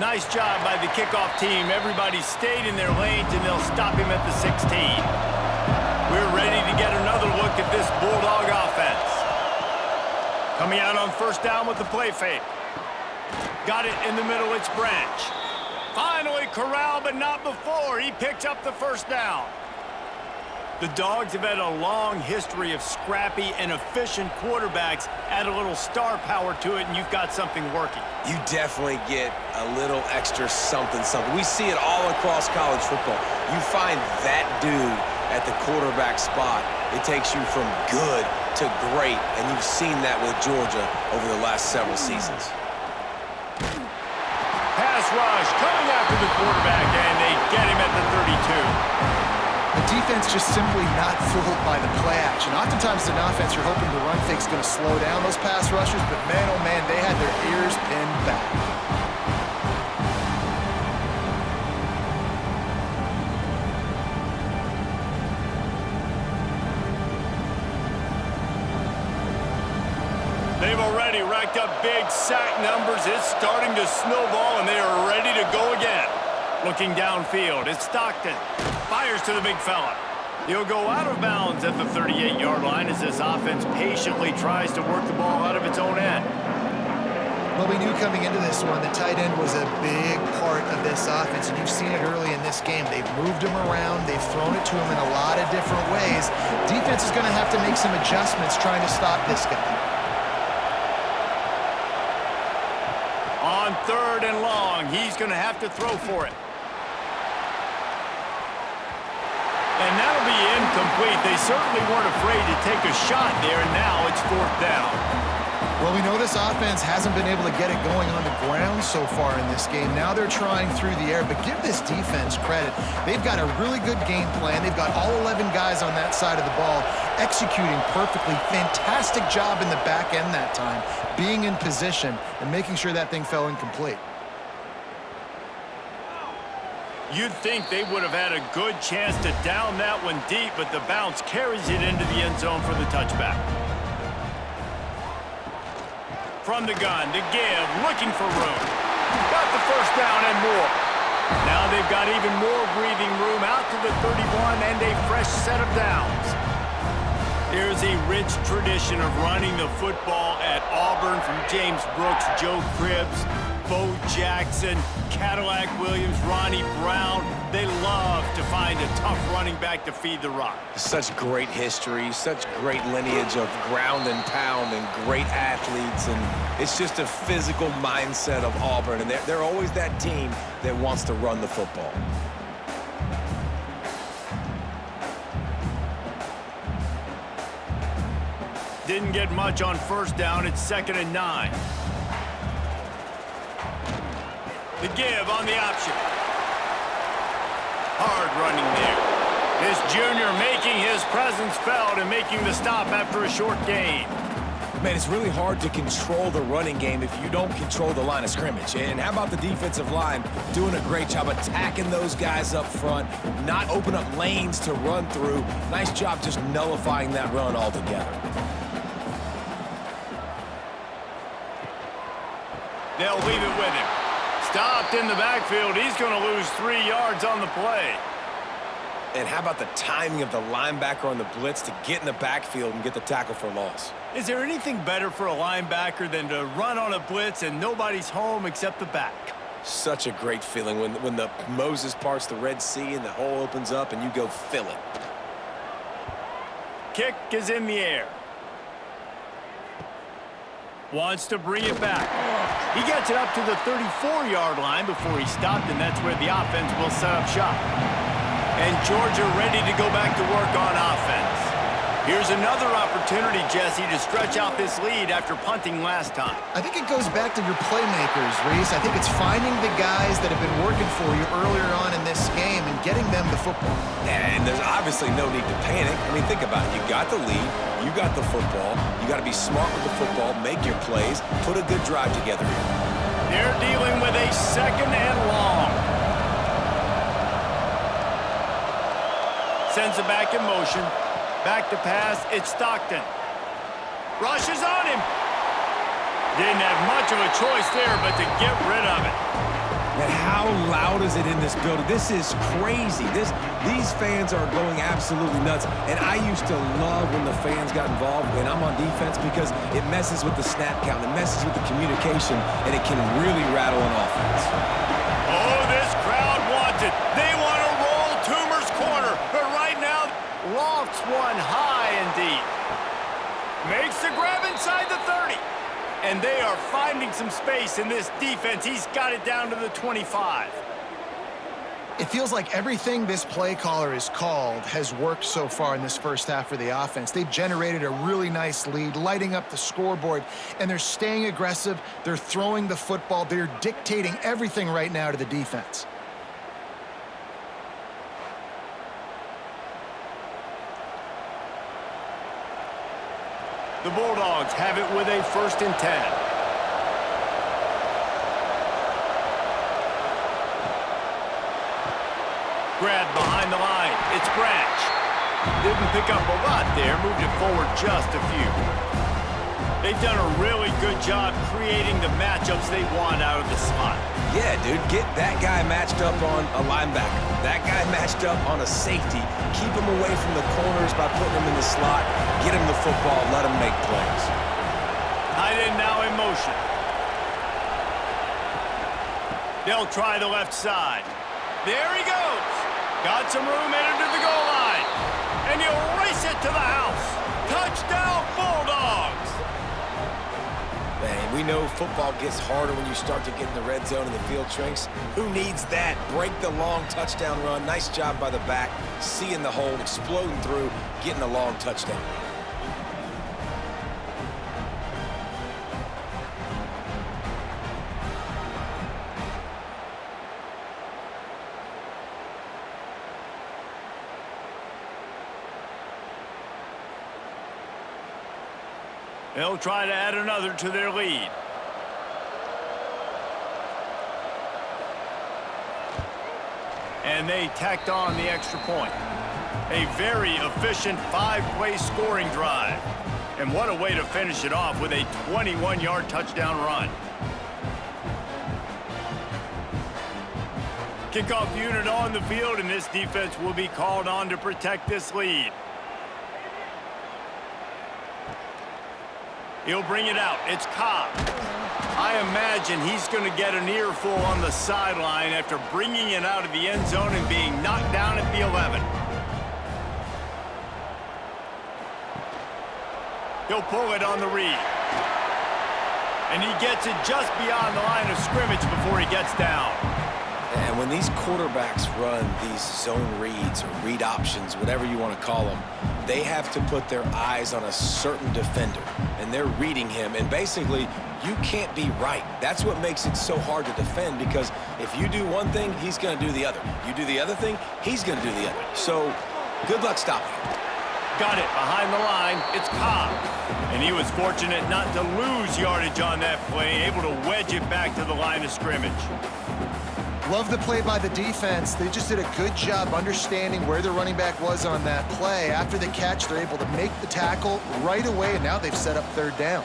Nice job by the kickoff team. Everybody stayed in their lanes, and they'll stop him at the 16. We're ready to get another look at this Bulldog offense. Coming out on 1st down with the play fake. Got it in the middle, it's Branch. Finally corralled, but not before. He picks up the 1st down. The Dogs have had a long history of scrappy and efficient quarterbacks. Add a little star power to it, and you've got something working. You definitely get a little extra something. We see it all across college football. You find that dude at the quarterback spot, it takes you from good to great, and you've seen that with Georgia over the last several seasons. Pass rush coming after the quarterback, and they get him at the 32. The defense just simply not fooled by the play action. Oftentimes in offense, you're hoping the run fake's going to slow down those pass rushers, but man, oh man, they had their ears pinned back. They've already racked up big sack numbers. It's starting to snowball, and they are ready to go again. Looking downfield, it's Stockton. Fires to the big fella. He'll go out of bounds at the 38-yard line as this offense patiently tries to work the ball out of its own end. Well, we knew coming into this one the tight end was a big part of this offense, and you've seen it early in this game. They've moved him around. They've thrown it to him in a lot of different ways. Defense is going to have to make some adjustments trying to stop this guy. On 3rd and long, he's going to have to throw for it. And that'll be incomplete. They certainly weren't afraid to take a shot there, and now it's 4th down. Well, we know this offense hasn't been able to get it going on the ground so far in this game. Now they're trying through the air, but give this defense credit. They've got a really good game plan. They've got all 11 guys on that side of the ball executing perfectly. Fantastic job in the back end that time, being in position and making sure that thing fell incomplete. You'd think they would have had a good chance to down that one deep, but the bounce carries it into the end zone for the touchback. From the gun to give, looking for room. Got the 1st down and more. Now they've got even more breathing room out to the 31 and a fresh set of downs. There's a rich tradition of running the football at Auburn from James Brooks, Joe Cribbs, Bo Jackson, Cadillac Williams, Ronnie Brown. they love to find a tough running back to feed the rock. Such great history, such great lineage of ground and pound and great athletes, and it's just a physical mindset of Auburn, and they're always that team that wants to run the football. Didn't get much on first down. It's 2nd and 9. The give on the option. Hard running there. This junior making his presence felt and making the stop after a short gain. Man, it's really hard to control the running game if you don't control the line of scrimmage. And how about the defensive line doing a great job attacking those guys up front, not open up lanes to run through. Nice job just nullifying that run altogether. They'll leave it with him. Stopped in the backfield. He's going to lose 3 yards on the play. And how about the timing of the linebacker on the blitz to get in the backfield and get the tackle for loss? Is there anything better for a linebacker than to run on a blitz and nobody's home except the back? Such a great feeling when the Moses parts the Red Sea and the hole opens up and you go fill it. Kick is in the air. Wants to bring it back. He gets it up to the 34-yard line before he stopped, and that's where the offense will set up shop. And Georgia ready to go back to work on offense. Here's another opportunity, Jesse, to stretch out this lead after punting last time. I think it goes back to your playmakers, Reese. I think it's finding the guys that have been working for you earlier on in this game and getting them the football. And there's obviously no need to panic. I mean, think about it. You got the lead. You got the football. You got to be smart with the football, make your plays, put a good drive together. They're dealing with a 2nd and long. Sends it back in motion. Back to pass, it's Stockton. Rushes on him. Didn't have much of a choice there, but to get rid of it. And how loud is it in this building? This is crazy. These fans are going absolutely nuts. And I used to love when the fans got involved when I'm on defense because it messes with the snap count, it messes with the communication, and it can really rattle an offense. Oh, this crowd wants it. They want to roll Toomer's corner, but right now, lofts one high and deep. Makes the grab inside the 30. And they are finding some space in this defense. He's got it down to the 25. It feels like everything this play caller has called has worked so far in this first half for the offense. They've generated a really nice lead, lighting up the scoreboard, and they're staying aggressive. They're throwing the football. They're dictating everything right now to the defense. The Bulldogs have it with a 1st and 10. Grab behind the line. It's Branch. Didn't pick up a lot there. Moved it forward just a few. They've done a really good job creating the matchups they want out of the slot. Yeah, dude, get that guy matched up on a linebacker. That guy matched up on a safety. Keep him away from the corners by putting him in the slot. Get him the football. Let him make plays. Tight end now in motion. They'll try the left side. There he goes. Got some room headed to the goal line. And he'll race it to the house. Touchdown, Bulldogs. Man, we know football gets harder when you start to get in the red zone and the field shrinks. Who needs that? Break the long touchdown run. Nice job by the back. Seeing the hole, exploding through, getting a long touchdown run. They'll try to add another to their lead. And they tacked on the extra point. A very efficient 5-play scoring drive. And what a way to finish it off with a 21-yard touchdown run. Kickoff unit on the field, and this defense will be called on to protect this lead. He'll bring it out. It's Cobb. I imagine he's going to get an earful on the sideline after bringing it out of the end zone and being knocked down at the 11. He'll pull it on the read. And he gets it just beyond the line of scrimmage before he gets down. And when these quarterbacks run these zone reads or read options, whatever you want to call them, they have to put their eyes on a certain defender. And they're reading him. And basically, you can't be right. That's what makes it so hard to defend, because if you do one thing, he's going to do the other. You do the other thing, he's going to do the other. So good luck stopping him. Got it behind the line. It's Cobb. And he was fortunate not to lose yardage on that play, able to wedge it back to the line of scrimmage. Love the play by the defense. They just did a good job understanding where the running back was on that play. After the catch, they're able to make the tackle right away, and now they've set up third down.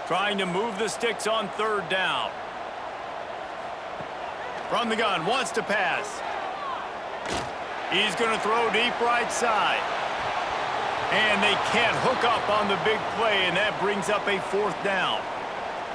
Trying to move the sticks on third down. From the gun, wants to pass. He's going to throw deep right side. And they can't hook up on the big play, and that brings up a fourth down.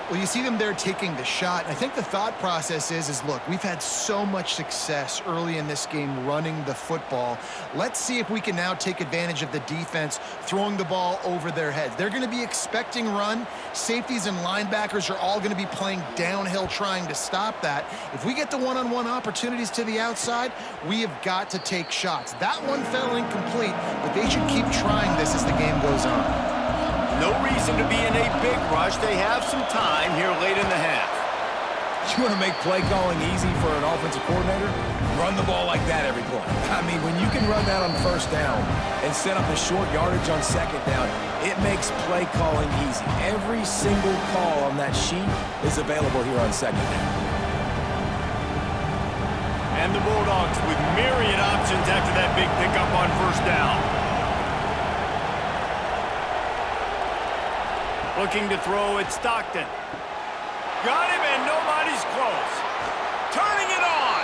Well, you see them there taking the shot. I think the thought process is look, we've had so much success early in this game running the football. Let's see if we can now take advantage of the defense throwing the ball over their heads. They're going to be expecting run. Safeties and linebackers are all going to be playing downhill trying to stop that. If we get the one-on-one opportunities to the outside, we have got to take shots. That one fell incomplete, but they should keep trying this as the game goes on. No reason to be in a big rush. They have some time here late in the half. You want to make play calling easy for an offensive coordinator? Run the ball like that every play. I mean, when you can run that on first down and set up a short yardage on second down, it makes play calling easy. Every single call on that sheet is available here on second down. And the Bulldogs with myriad options after that big pickup on first down. Looking to throw at Stockton. Got him, and nobody's close. Turning it on.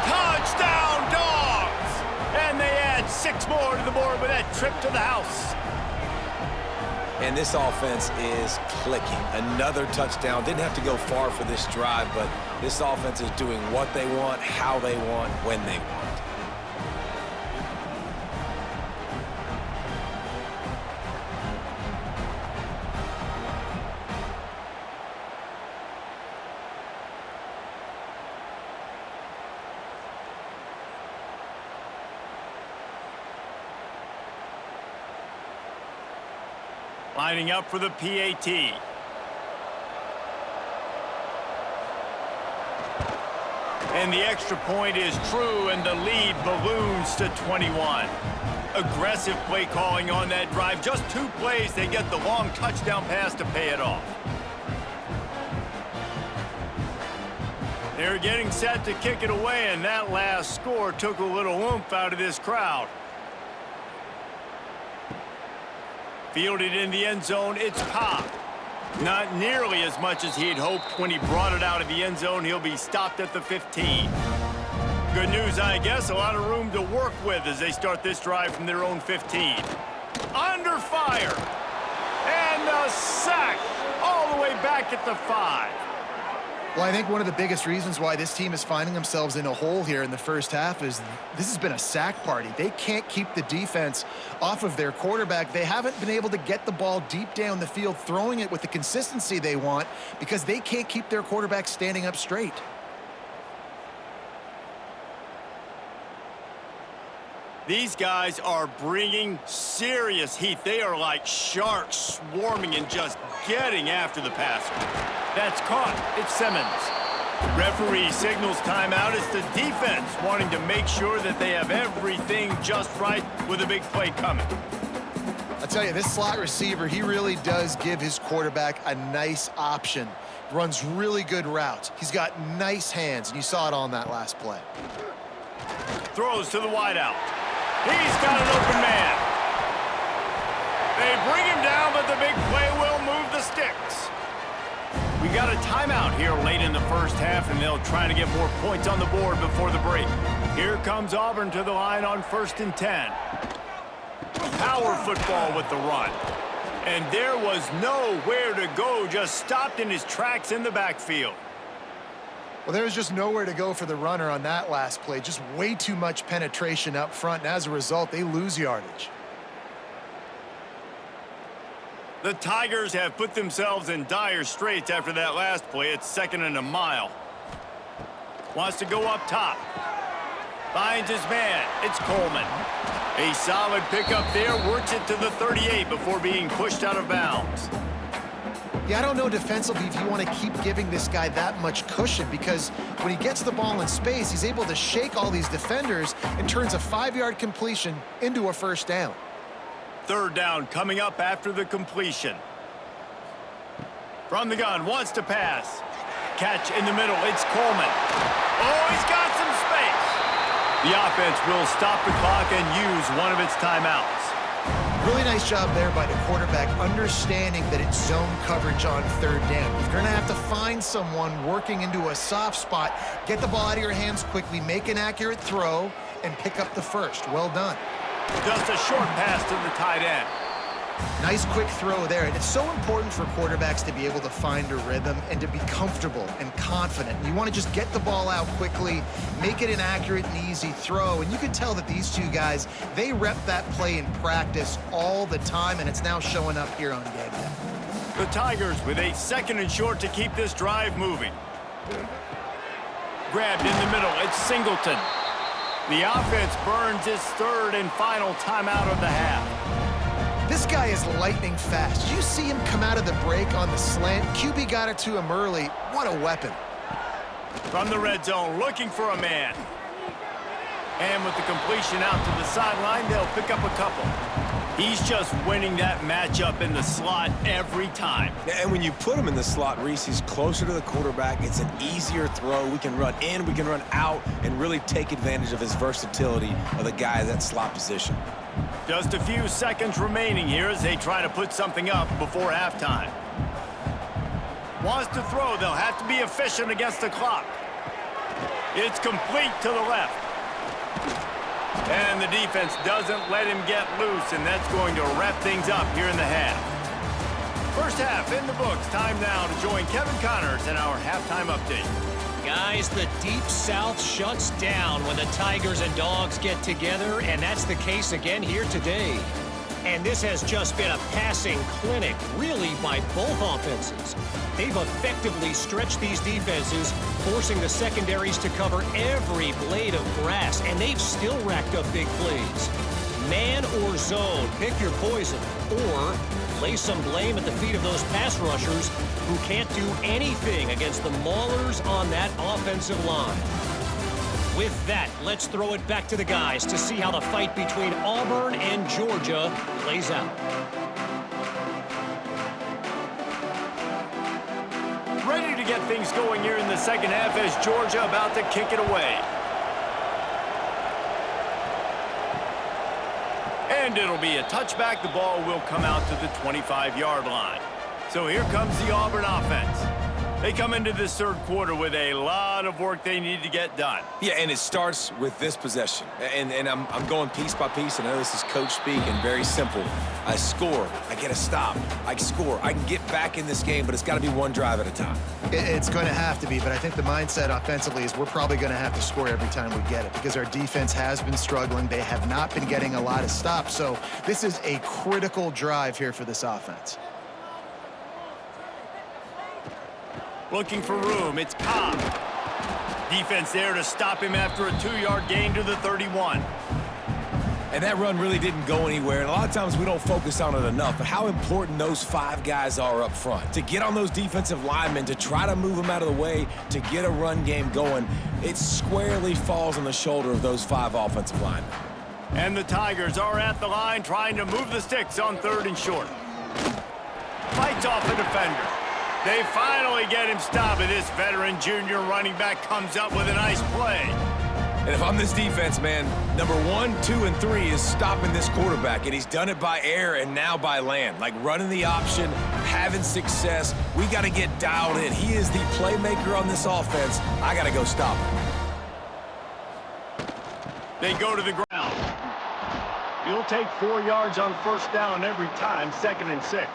Touchdown, Dogs! And they add 6 more to the board with that trip to the house. And this offense is clicking. Another touchdown. Didn't have to go far for this drive, but this offense is doing what they want, how they want, when they want. Lining up for the PAT. And the extra point is true, and the lead balloons to 21. Aggressive play calling on that drive. Just 2 plays, they get the long touchdown pass to pay it off. They're getting set to kick it away, and that last score took a little oomph out of this crowd. Fielded in the end zone, it's Cobb. Not nearly as much as he'd hoped when he brought it out of the end zone. He'll be stopped at the 15. Good news, I guess. A lot of room to work with as they start this drive from their own 15. Under fire. And a sack all the way back at the 5. Well, I think one of the biggest reasons why this team is finding themselves in a hole here in the first half is this has been a sack party. They can't keep the defense off of their quarterback. They haven't been able to get the ball deep down the field, throwing it with the consistency they want because they can't keep their quarterback standing up straight. These guys are bringing serious heat. They are like sharks swarming and just getting after the passer. That's caught. It's Simmons. Referee signals timeout. It's the defense wanting to make sure that they have everything just right with a big play coming. I'll tell you, this slot receiver, he really does give his quarterback a nice option. Runs really good routes. He's got nice hands, and you saw it on that last play. Throws to the wideout. He's got an open man. They bring him down, but the big play will move the sticks. We got a timeout here late in the first half, and they'll try to get more points on the board before the break. Here comes Auburn to the line on 1st and 10. Power football with the run. And there was nowhere to go, just stopped in his tracks in the backfield. Well, there was just nowhere to go for the runner on that last play. Just way too much penetration up front, and as a result, they lose yardage. The Tigers have put themselves in dire straits after that last play. It's 2nd and a mile. Wants to go up top. Finds his man. It's Coleman. A solid pickup there. Works it to the 38 before being pushed out of bounds. Yeah, I don't know defensively if you want to keep giving this guy that much cushion, because when he gets the ball in space, he's able to shake all these defenders and turns a 5-yard completion into a 1st down. 3rd down coming up after the completion. From the gun, wants to pass. Catch in the middle. It's Coleman. Oh, he's got some space. The offense will stop the clock and use one of its timeouts. Really nice job there by the quarterback, understanding that it's zone coverage on 3rd down. You're going to have to find someone working into a soft spot, get the ball out of your hands quickly, make an accurate throw, and pick up the 1st. Well done. Just a short pass to the tight end. Nice quick throw there, and it's so important for quarterbacks to be able to find a rhythm and to be comfortable and confident. You want to just get the ball out quickly, make it an accurate and easy throw, and you can tell that these two guys, they rep that play in practice all the time, and it's now showing up here on game day. The Tigers with a 2nd and short to keep this drive moving. Grabbed in the middle, it's Singleton. The offense burns its 3rd and final timeout of the half. This guy is lightning fast. You see him come out of the break on the slant. QB got it to him early. What a weapon. From the red zone, looking for a man. And with the completion out to the sideline, they'll pick up a couple. He's just winning that matchup in the slot every time. And when you put him in the slot, Reese, he's closer to the quarterback. It's an easier throw. We can run in, we can run out, and really take advantage of his versatility of the guy in that slot position. Just a few seconds remaining here as they try to put something up before halftime. Wants to throw. They'll have to be efficient against the clock. It's complete to the left. And the defense doesn't let him get loose, and that's going to wrap things up here in the half. 1st half in the books. Time now to join Kevin Connors in our halftime update. Guys, the Deep South shuts down when the Tigers and Dogs get together, and that's the case again here today. And this has just been a passing clinic, really, by both offenses. They've effectively stretched these defenses, forcing the secondaries to cover every blade of grass, and they've still racked up big plays. Man or zone, pick your poison, or lay some blame at the feet of those pass rushers who can't do anything against the maulers on that offensive line. With that, let's throw it back to the guys to see how the fight between Auburn and Georgia plays out. Ready to get things going here in the 2nd half as Georgia about to kick it away. And it'll be a touchback. The ball will come out to the 25-yard line. So here comes the Auburn offense. They come into this 3rd quarter with a lot of work they need to get done. Yeah, and it starts with this possession. And I'm going piece by piece. I know this is coach speak and very simple. I score. I get a stop. I score. I can get back in this game, but it's got to be one drive at a time. It's going to have to be, but I think the mindset offensively is we're probably going to have to score every time we get it because our defense has been struggling. They have not been getting a lot of stops. So this is a critical drive here for this offense. Looking for room, it's Cobb. Defense there to stop him after a 2-yard gain to the 31. And that run really didn't go anywhere. And a lot of times we don't focus on it enough, but how important those 5 guys are up front. To get on those defensive linemen, to try to move them out of the way, to get a run game going, it squarely falls on the shoulder of those 5 offensive linemen. And the Tigers are at the line trying to move the sticks on 3rd and short. Fights off a defender. They finally get him stopped, and this veteran junior running back comes up with a nice play. And if I'm this defense, man, number 1, 2, and 3 is stopping this quarterback, and he's done it by air and now by land. Like running the option, having success. We got to get dialed in. He is the playmaker on this offense. I got to go stop him. They go to the ground. You'll take 4 yards on first down every time, 2nd and 6.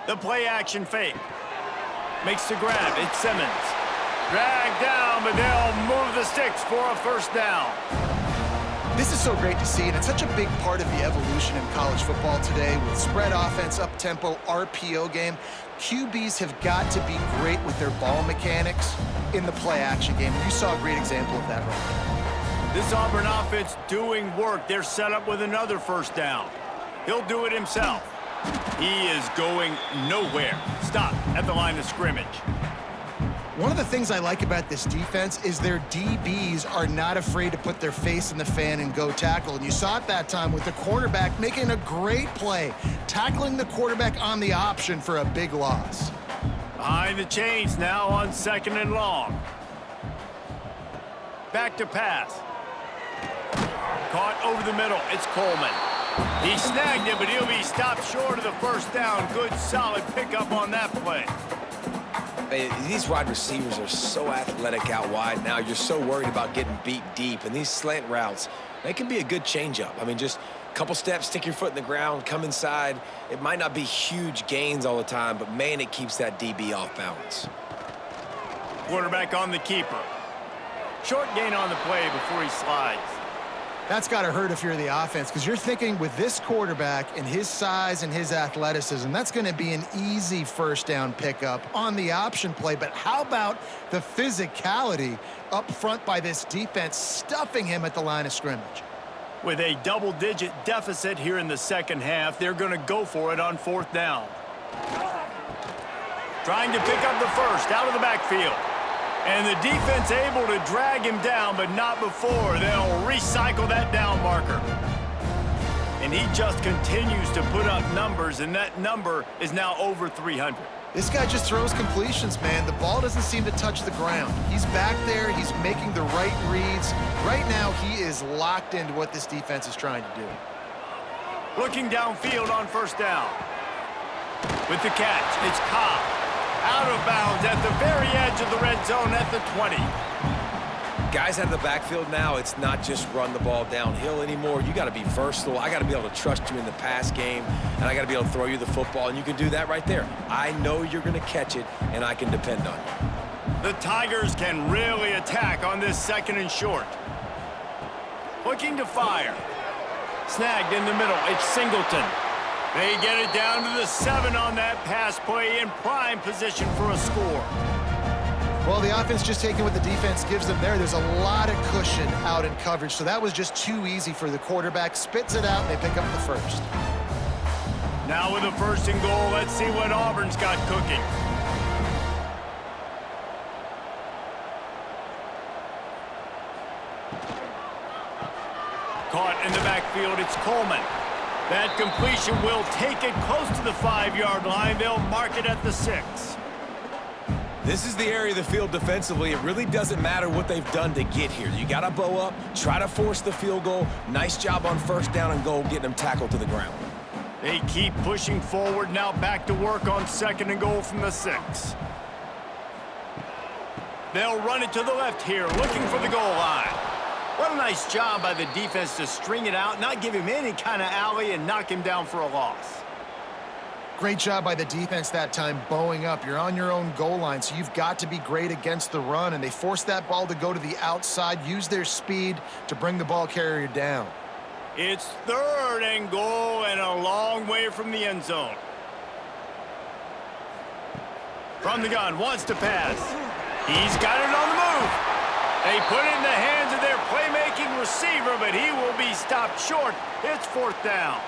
The play action fake. Makes the grab. It's Simmons. Dragged down, but they'll move the sticks for a first down. This is so great to see, and it's such a big part of the evolution in college football today with spread offense, up-tempo, RPO game. QBs have got to be great with their ball mechanics in the play-action game. You saw a great example of that right there. This Auburn offense doing work. They're set up with another first down. He'll do it himself. He is going nowhere. Stopped at the line of scrimmage. One of the things I like about this defense is their DBs are not afraid to put their face in the fan and go tackle. And you saw it that time with the cornerback making a great play, tackling the quarterback on the option for a big loss. Behind the chains now on 2nd and long. Back to pass. Caught over the middle. It's Coleman. He snagged it, but he'll be stopped short of the first down. Good, solid pickup on that play. These wide receivers are so athletic out wide now. You're so worried about getting beat deep. And these slant routes, they can be a good changeup. I mean, just a couple steps, stick your foot in the ground, come inside. It might not be huge gains all the time, but, man, it keeps that DB off balance. Quarterback on the keeper. Short gain on the play before he slides. That's got to hurt if you're the offense, because you're thinking with this quarterback and his size and his athleticism, that's going to be an easy first down pickup on the option play. But how about the physicality up front by this defense, stuffing him at the line of scrimmage? With a double-digit deficit here in the second half, they're going to go for it on 4th down. Trying to pick up the first out of the backfield. And the defense able to drag him down, but not before. They'll recycle that down marker. And he just continues to put up numbers, and that number is now over 300. This guy just throws completions, man. The ball doesn't seem to touch the ground. He's back there. He's making the right reads. Right now, he is locked into what this defense is trying to do. Looking downfield on first down. With the catch, it's Cobb. Out of bounds at the very edge of the red zone at the 20. Guys out of the backfield now, it's not just run the ball downhill anymore. You got to be versatile. I got to be able to trust you in the pass game, and I got to be able to throw you the football, and you can do that right there. I know you're going to catch it, and I can depend on you. The Tigers can really attack on this 2nd and short. Looking to fire. Snagged in the middle. It's Singleton. They get it down to the 7 on that pass play, in prime position for a score. Well, the offense just taking what the defense gives them there. There's a lot of cushion out in coverage, so that was just too easy for the quarterback. Spits it out, and they pick up the first. Now with a 1st and goal, let's see what Auburn's got cooking. Caught in the backfield, it's Coleman. That completion will take it close to the 5-yard line. They'll mark it at the 6. This is the area of the field defensively. It really doesn't matter what they've done to get here. You got to bow up, try to force the field goal. Nice job on 1st down and goal, getting them tackled to the ground. They keep pushing forward. Now back to work on 2nd and goal from the 6. They'll run it to the left here, looking for the goal line. What a nice job by the defense to string it out, not give him any kind of alley, and knock him down for a loss. Great job by the defense that time, bowing up. You're on your own goal line, so you've got to be great against the run, and they forced that ball to go to the outside, use their speed to bring the ball carrier down. It's 3rd and goal and a long way from the end zone. From the gun, wants to pass. He's got it on the move. They put it in the hands of their playmaking receiver, but he will be stopped short. It's 4th down.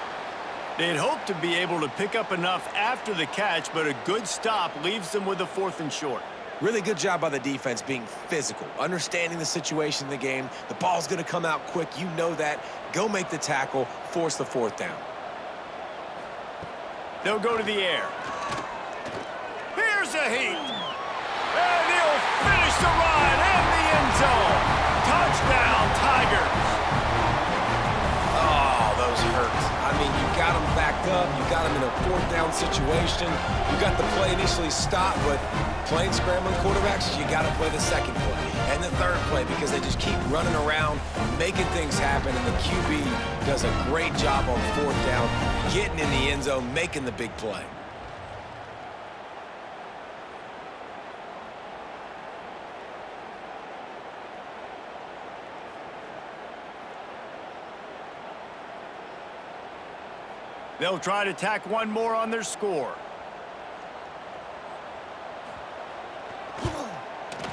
They'd hoped to be able to pick up enough after the catch, but a good stop leaves them with a 4th and short. Really good job by the defense being physical, understanding the situation in the game. The ball's going to come out quick. You know that. Go make the tackle, force the 4th down. They'll go to the air. Here's a heat. And he'll finish the run in the end zone. Touchdown, Tigers. got them backed up. You got them in a fourth down situation. You got the play initially stopped, but playing scrambling quarterbacks, you got to play the second play and the third play because they just keep running around, making things happen, and the QB does a great job on fourth down, getting in the end zone, making the big play. They'll try to tack one more on their score.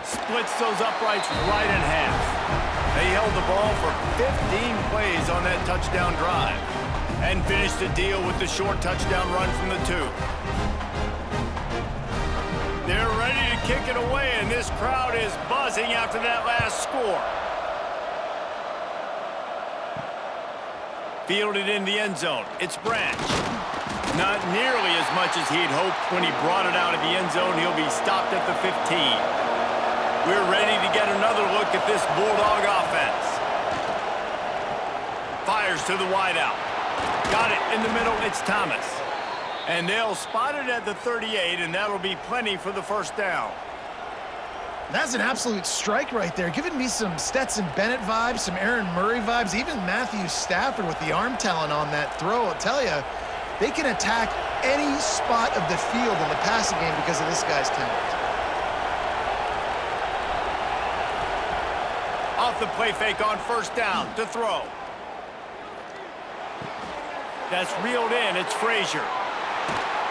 Splits those uprights right in half. They held the ball for 15 plays on that touchdown drive and finished the deal with the short touchdown run from the 2. They're ready to kick it away, and this crowd is buzzing after that last score. Fielded in the end zone. It's Branch. Not nearly as much as he'd hoped when he brought it out of the end zone. He'll be stopped at the 15. We're ready to get another look at this Bulldog offense. Fires to the wideout. Got it in the middle. It's Thomas. And they'll spot it at the 38, and that'll be plenty for the first down. That's an absolute strike right there, giving me some Stetson Bennett vibes, some Aaron Murray vibes, even Matthew Stafford with the arm talent on that throw. I'll tell you, they can attack any spot of the field in the passing game because of this guy's talent. Off the play fake on first down to throw. That's reeled in. It's Frazier.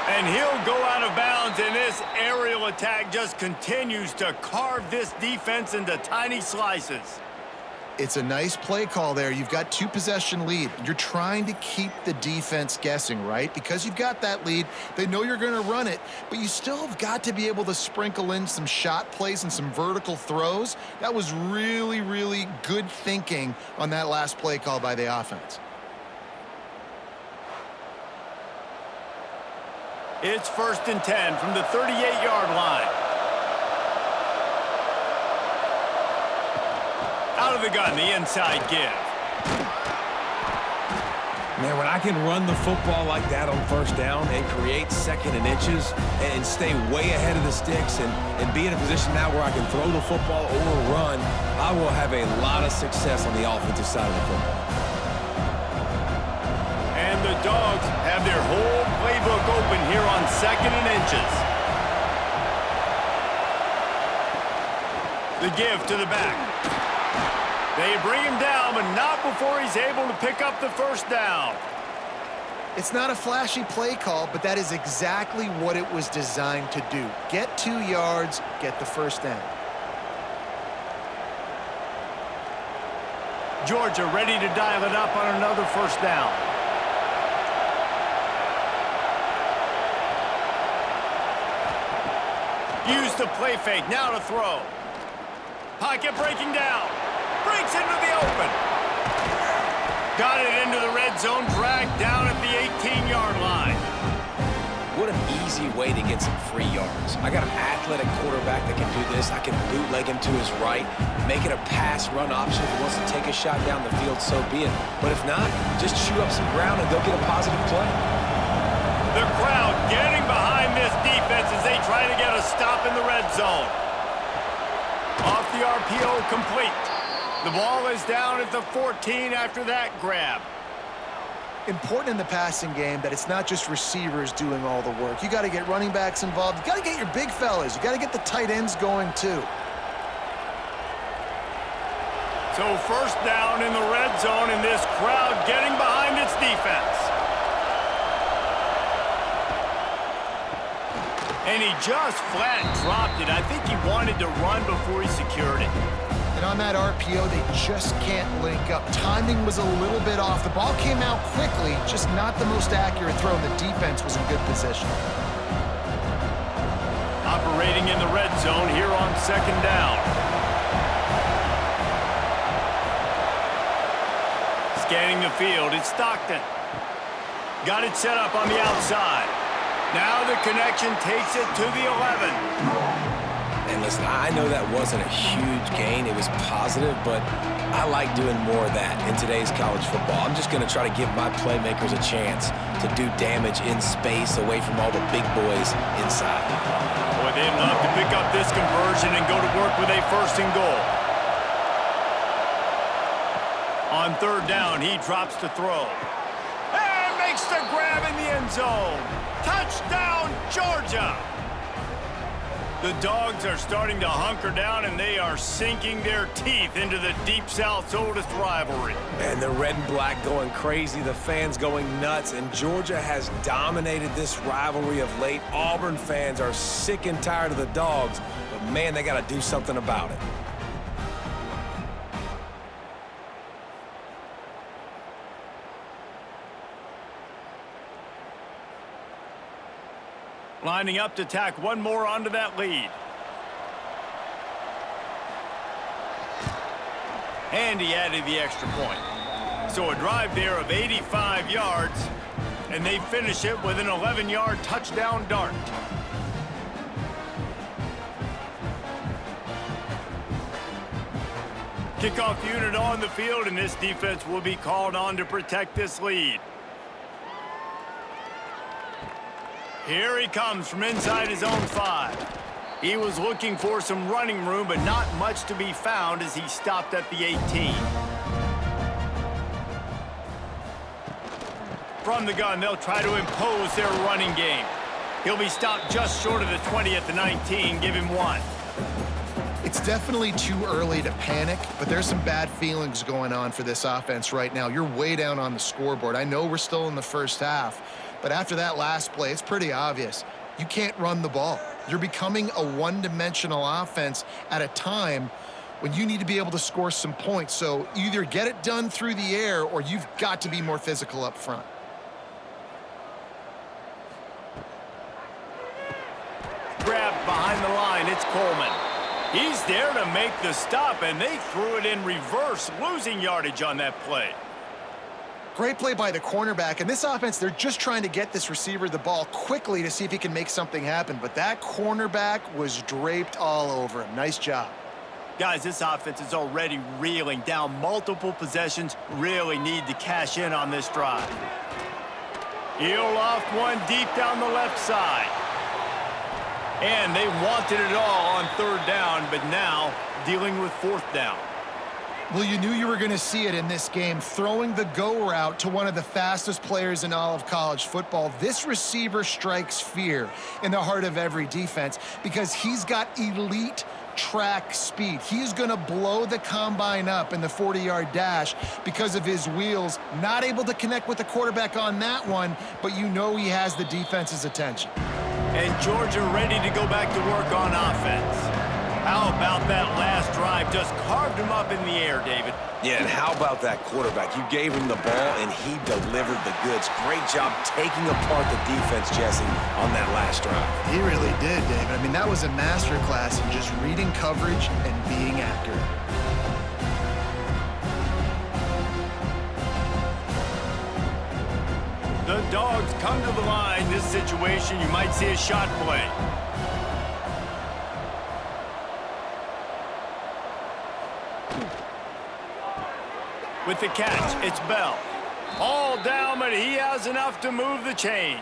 And he'll go out of bounds, and this aerial attack just continues to carve this defense into tiny slices. It's a nice play call there. You've got 2-possession lead. You're trying to keep the defense guessing, right? Because you've got that lead, they know you're going to run it, but you still have got to be able to sprinkle in some shot plays and some vertical throws. That was really, really good thinking on that last play call by the offense. It's 1st and 10 from the 38-yard line. Out of the gun, the inside give. Man, when I can run the football like that on first down and create second and inches and stay way ahead of the sticks and be in a position now where I can throw the football or run, I will have a lot of success on the offensive side of the football. And the Dogs have their whole playbook open here on 2nd and inches. The give to the back. They bring him down, but not before he's able to pick up the first down. It's not a flashy play call, but that is exactly what it was designed to do. Get 2 yards, get the first down. Georgia ready to dial it up on another first down. Use the play fake, now to throw. Pocket breaking down. Breaks into the open. Got it into the red zone, dragged down at the 18-yard line. What an easy way to get some free yards. I got an athletic quarterback that can do this. I can bootleg him to his right, make it a pass-run option. If he wants to take a shot down the field, so be it. But if not, just chew up some ground and they'll get a positive play. The crowd getting behind this defense as they try to get a stop in the red zone. Off the RPO, complete. The ball is down at the 14 after that grab. Important in the passing game that it's not just receivers doing all the work. You got to get running backs involved. You got to get your big fellas. You got to get the tight ends going too. So first down in the red zone, and this crowd getting behind its defense. And he just flat dropped it. I think he wanted to run before he secured it. And on that RPO, they just can't link up. Timing was a little bit off. The ball came out quickly, just not the most accurate throw, and the defense was in good position. Operating in the red zone here on 2nd down. Scanning the field, it's Stockton. Got it set up on the outside. Now the connection takes it to the 11. And listen, I know that wasn't a huge gain. It was positive, but I like doing more of that in today's college football. I'm just going to try to give my playmakers a chance to do damage in space away from all the big boys inside. Boy, they'd love to pick up this conversion and go to work with a 1st and goal. On 3rd down, he drops to throw. And makes the grab in the end zone. Touchdown, Georgia! The Dogs are starting to hunker down, and they are sinking their teeth into the Deep South's oldest rivalry. And the red and black going crazy, the fans going nuts, and Georgia has dominated this rivalry of late. Auburn fans are sick and tired of the Dogs, but man, they got to do something about it. Lining up to tack one more onto that lead. And he added the extra point. So a drive there of 85 yards, and they finish it with an 11-yard touchdown dart. Kickoff unit on the field, and this defense will be called on to protect this lead. Here he comes from inside his own 5. He was looking for some running room, but not much to be found as he stopped at the 18. From the gun, they'll try to impose their running game. He'll be stopped just short of the 20 at the 19. Give him 1. It's definitely too early to panic, but there's some bad feelings going on for this offense right now. You're way down on the scoreboard. I know we're still in the first half, but after that last play, it's pretty obvious. You can't run the ball. You're becoming a one-dimensional offense at a time when you need to be able to score some points. So either get it done through the air or you've got to be more physical up front. Grabbed behind the line, it's Coleman. He's there to make the stop, and they threw it in reverse, losing yardage on that play. Great play by the cornerback. And this offense, they're just trying to get this receiver the ball quickly to see if he can make something happen. But that cornerback was draped all over him. Nice job. Guys, this offense is already reeling down multiple possessions. Really need to cash in on this drive. He'll loft one deep down the left side. And they wanted it all on 3rd down, but now dealing with 4th down. Well, you knew you were going to see it in this game, throwing the go route to one of the fastest players in all of college football. This receiver strikes fear in the heart of every defense because he's got elite track speed. He's going to blow the combine up in the 40-yard dash because of his wheels. Not able to connect with the quarterback on that one, but you know he has the defense's attention. And Georgia ready to go back to work on offense. How about that last drive? Just carved him up in the air, David. Yeah, and how about that quarterback? You gave him the ball, and he delivered the goods. Great job taking apart the defense, Jesse, on that last drive. He really did, David. I mean, that was a masterclass in just reading coverage and being accurate. The Dogs come to the line. This situation, you might see a shot play. With the catch, it's Bell. All down, but he has enough to move the chains.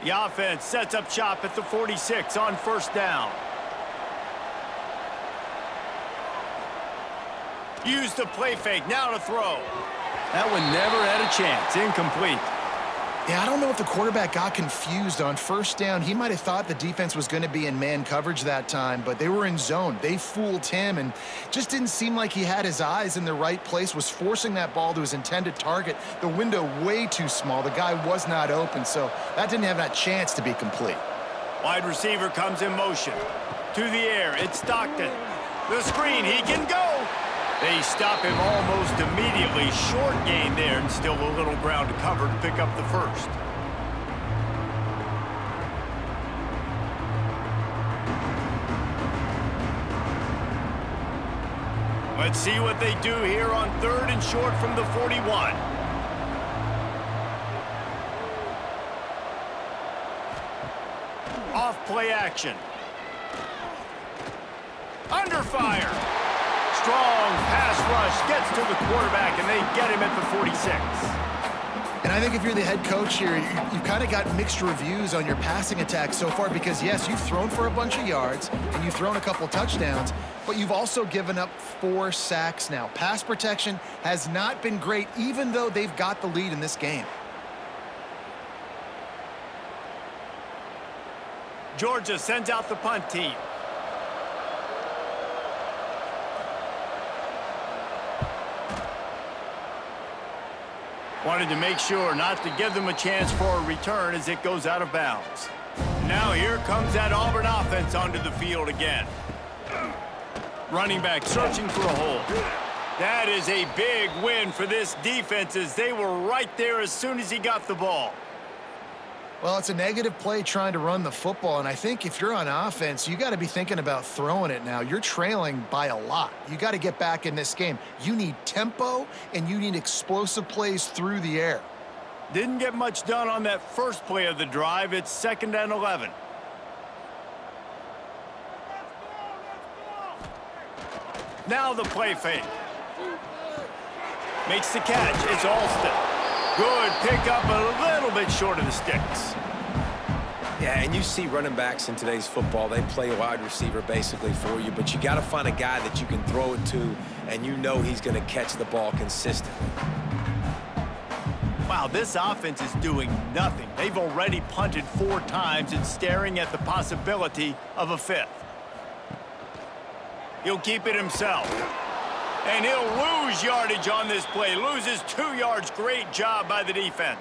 The offense sets up shop at the 46 on 1st down. Use the play fake, now to throw. That one never had a chance, incomplete. Yeah, I don't know if the quarterback got confused on 1st down. He might have thought the defense was going to be in man coverage that time, but they were in zone. They fooled him and just didn't seem like he had his eyes in the right place, was forcing that ball to his intended target. The window way too small. The guy was not open, so that didn't have that chance to be complete. Wide receiver comes in motion. To the air, it's Stockton. The screen, he can go. They stop him almost immediately. Short gain there, and still a little ground to cover to pick up the 1st. Let's see what they do here on 3rd and short from the 41. Off play action. Under fire. Strong pass rush gets to the quarterback, and they get him at the 46. And I think if you're the head coach here, you've kind of got mixed reviews on your passing attack so far because, yes, you've thrown for a bunch of yards and you've thrown a couple touchdowns, but you've also given up 4 sacks now. Pass protection has not been great, even though they've got the lead in this game. Georgia sends out the punt team. Wanted to make sure not to give them a chance for a return as it goes out of bounds. Now here comes that Auburn offense onto the field again. Running back searching for a hole. That is a big win for this defense as they were right there as soon as he got the ball. Well, it's a negative play trying to run the football, and I think if you're on offense, you got to be thinking about throwing it now. You're trailing by a lot. You got to get back in this game. You need tempo, and you need explosive plays through the air. Didn't get much done on that first play of the drive. It's 2nd and 11. Now the play fake. Makes the catch. It's Alston. Good pickup, a little bit short of the sticks. Yeah, and you see running backs in today's football, they play wide receiver basically for you, but you got to find a guy that you can throw it to, and you know he's going to catch the ball consistently. Wow, this offense is doing nothing. They've already punted 4 times and staring at the possibility of a 5th. He'll keep it himself. And he'll lose yardage on this play. Loses 2 yards. Great job by the defense.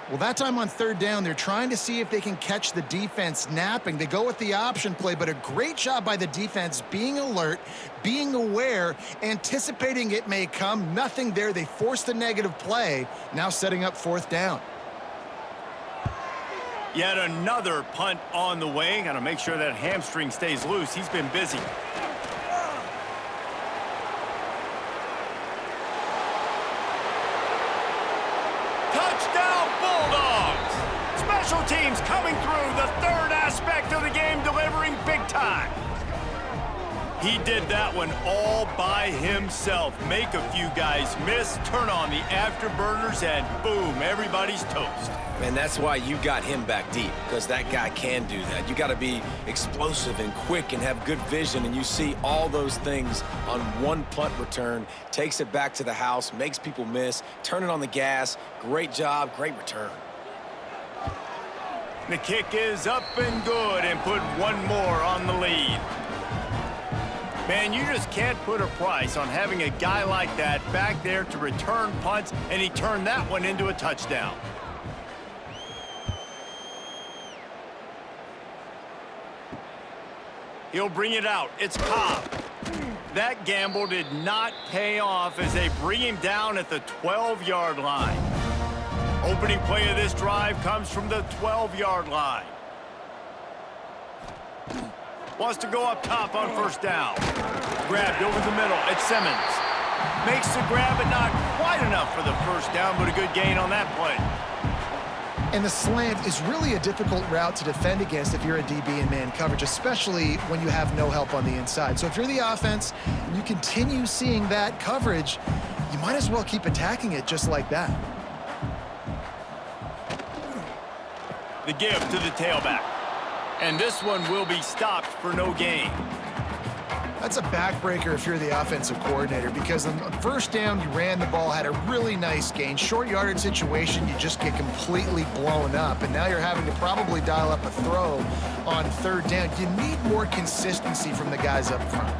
Well, that time on 3rd down, they're trying to see if they can catch the defense napping. They go with the option play, but a great job by the defense being alert, being aware, anticipating it may come. Nothing there. They forced the negative play, now setting up 4th down. Yet another punt on the way. Got to make sure that hamstring stays loose. He's been busy. Touchdown, Bulldogs! Special teams coming through, the 3rd aspect of the game, delivering big time. He did that one all by himself. Make a few guys miss, turn on the afterburners, and boom, everybody's toast. And that's why you got him back deep, because that guy can do that. You got to be explosive and quick and have good vision, and you see all those things on one punt return. Takes it back to the house, makes people miss, turning on the gas. Great job, great return. The kick is up and good, and put 1 more on the lead. Man, you just can't put a price on having a guy like that back there to return punts, and he turned that one into a touchdown. He'll bring it out. It's Cobb. That gamble did not pay off as they bring him down at the 12-yard line. Opening play of this drive comes from the 12-yard line. Wants to go up top on 1st down. Grabbed over the middle. It's Simmons. Makes the grab, but not quite enough for the 1st down, but a good gain on that play. And the slant is really a difficult route to defend against if you're a DB in man coverage, especially when you have no help on the inside. So if you're the offense and you continue seeing that coverage, you might as well keep attacking it just like that. The give to the tailback. And this one will be stopped for no gain. That's a backbreaker if you're the offensive coordinator, because on 1st down, you ran the ball, had a really nice gain. Short yardage situation, you just get completely blown up, and now you're having to probably dial up a throw on 3rd down. You need more consistency from the guys up front.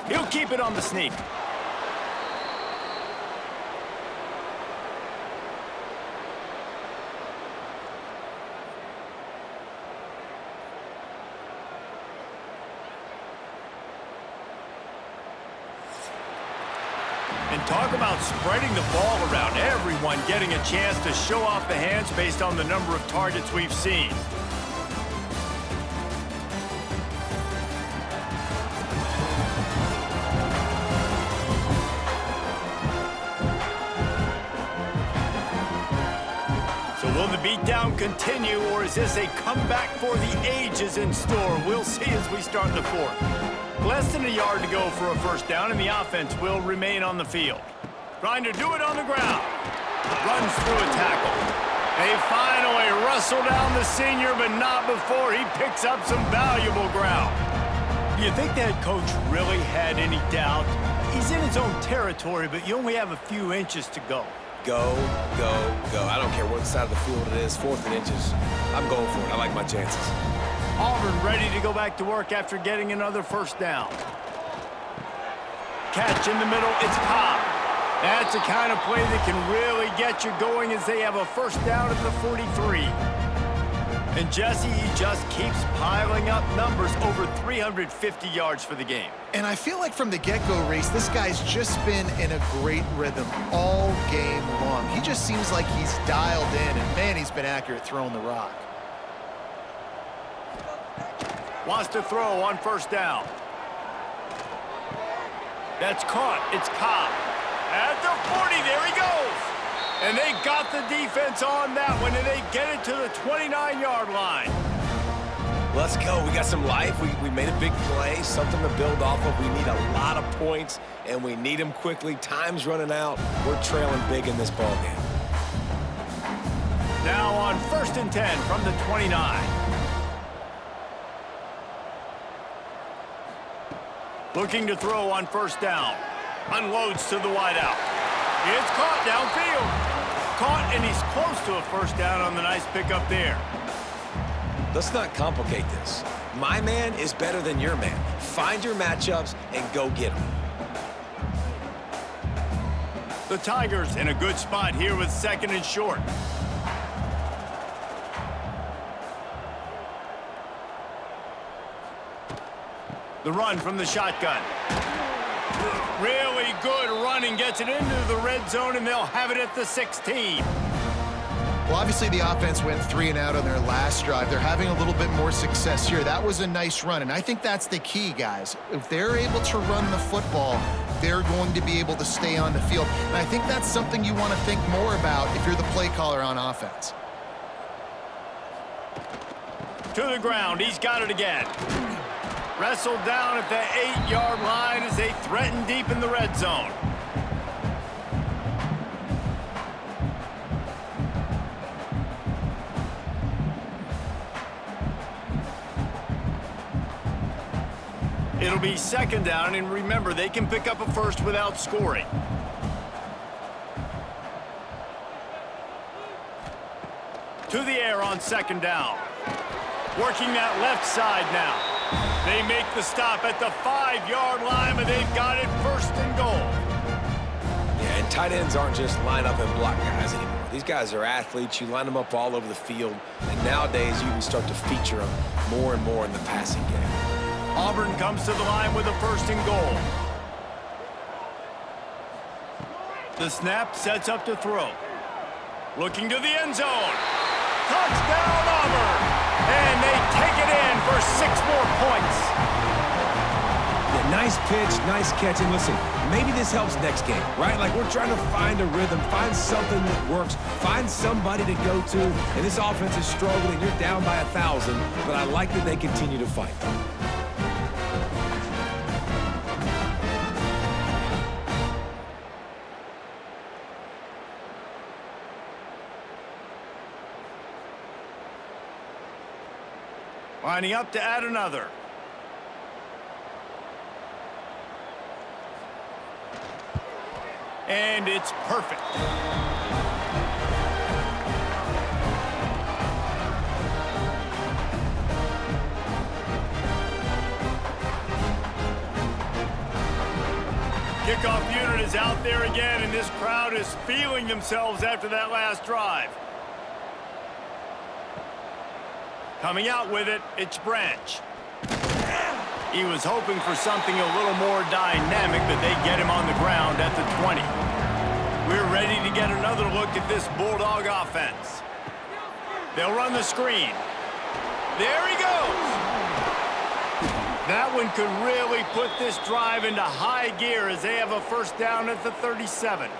He'll keep it on the sneak. And talk about spreading the ball around. Everyone getting a chance to show off the hands based on the number of targets we've seen. But will the beatdown continue, or is this a comeback for the ages in store? We'll see as we start the fourth. Less than a yard to go for a first down, and the offense will remain on the field. Trying to do it on the ground. Runs through a tackle. They finally wrestle down the senior, but not before he picks up some valuable ground. Do you think that coach really had any doubt? He's in his own territory, but you only have a few inches to go. Go, go, go. I don't care what side of the field it is, 4th and inches. I'm going for it. I like my chances. Auburn ready to go back to work after getting another first down. Catch in the middle, it's Cobb. That's the kind of play that can really get you going as they have a first down at the 43. And Jesse, he just keeps piling up numbers, over 350 yards for the game. And I feel like from the get-go, Reese, this guy's just been in a great rhythm all game long. He just seems like he's dialed in, and man, he's been accurate throwing the rock. Wants to throw on first down. That's caught. It's Cobb. At the 40, there he goes. And they got the defense on that one, and they get it to the 29-yard line. Let's go. We got some life. We made a big play, something to build off of. We need a lot of points, and we need them quickly. Time's running out. We're trailing big in this ballgame. Now on 1st and 10 from the 29. Looking to throw on first down. Unloads to the wideout. It's caught downfield. Caught, and he's close to a first down on the nice pickup there. Let's not complicate this. My man is better than your man. Find your matchups and go get them. The Tigers in a good spot here with 2nd and short. The run from the shotgun. Really good running, gets it into the red zone, and they'll have it at the 16. Well, obviously the offense went 3 and out on their last drive. They're having a little bit more success here. That was a nice run, and I think that's the key, guys. If they're able to run the football, they're going to be able to stay on the field. And I think that's something you want to think more about if you're the play caller on offense. To the ground, he's got it again. Wrestled down at the 8-yard line as they threaten deep in the red zone. It'll be 2nd down, and remember, they can pick up a first without scoring. To the air on 2nd down. Working that left side now. They make the stop at the 5-yard line, but they've got it 1st and goal. Yeah, and tight ends aren't just line up and block guys anymore. These guys are athletes. You line them up all over the field, and nowadays you can start to feature them more and more in the passing game. Auburn comes to the line with a 1st and goal. The snap sets up to throw. Looking to the end zone. Touchdown, Auburn! And they take it in for 6 more points. Yeah, nice pitch, nice catch. And listen, maybe this helps next game, right? Like, we're trying to find a rhythm, find something that works, find somebody to go to. And this offense is struggling. You're down by 1,000, but I like that they continue to fight. Lining up to add another. And it's perfect. Kickoff unit is out there again, and this crowd is feeling themselves after that last drive. Coming out with it, it's Branch. He was hoping for something a little more dynamic, but they get him on the ground at the 20. We're ready to get another look at this Bulldog offense. They'll run the screen. There he goes. That one could really put this drive into high gear as they have a 1st down at the 37.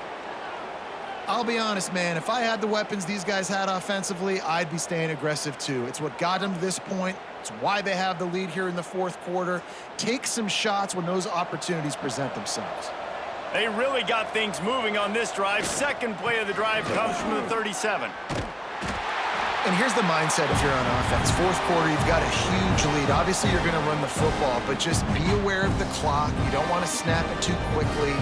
I'll be honest, man. If I had the weapons these guys had offensively, I'd be staying aggressive too. It's what got them to this point. It's why they have the lead here in the fourth quarter. Take some shots when those opportunities present themselves. They really got things moving on this drive. Second play of the drive comes from the 37. And here's the mindset if you're on offense. Fourth quarter, you've got a huge lead. Obviously, you're going to run the football, but just be aware of the clock. You don't want to snap it too quickly.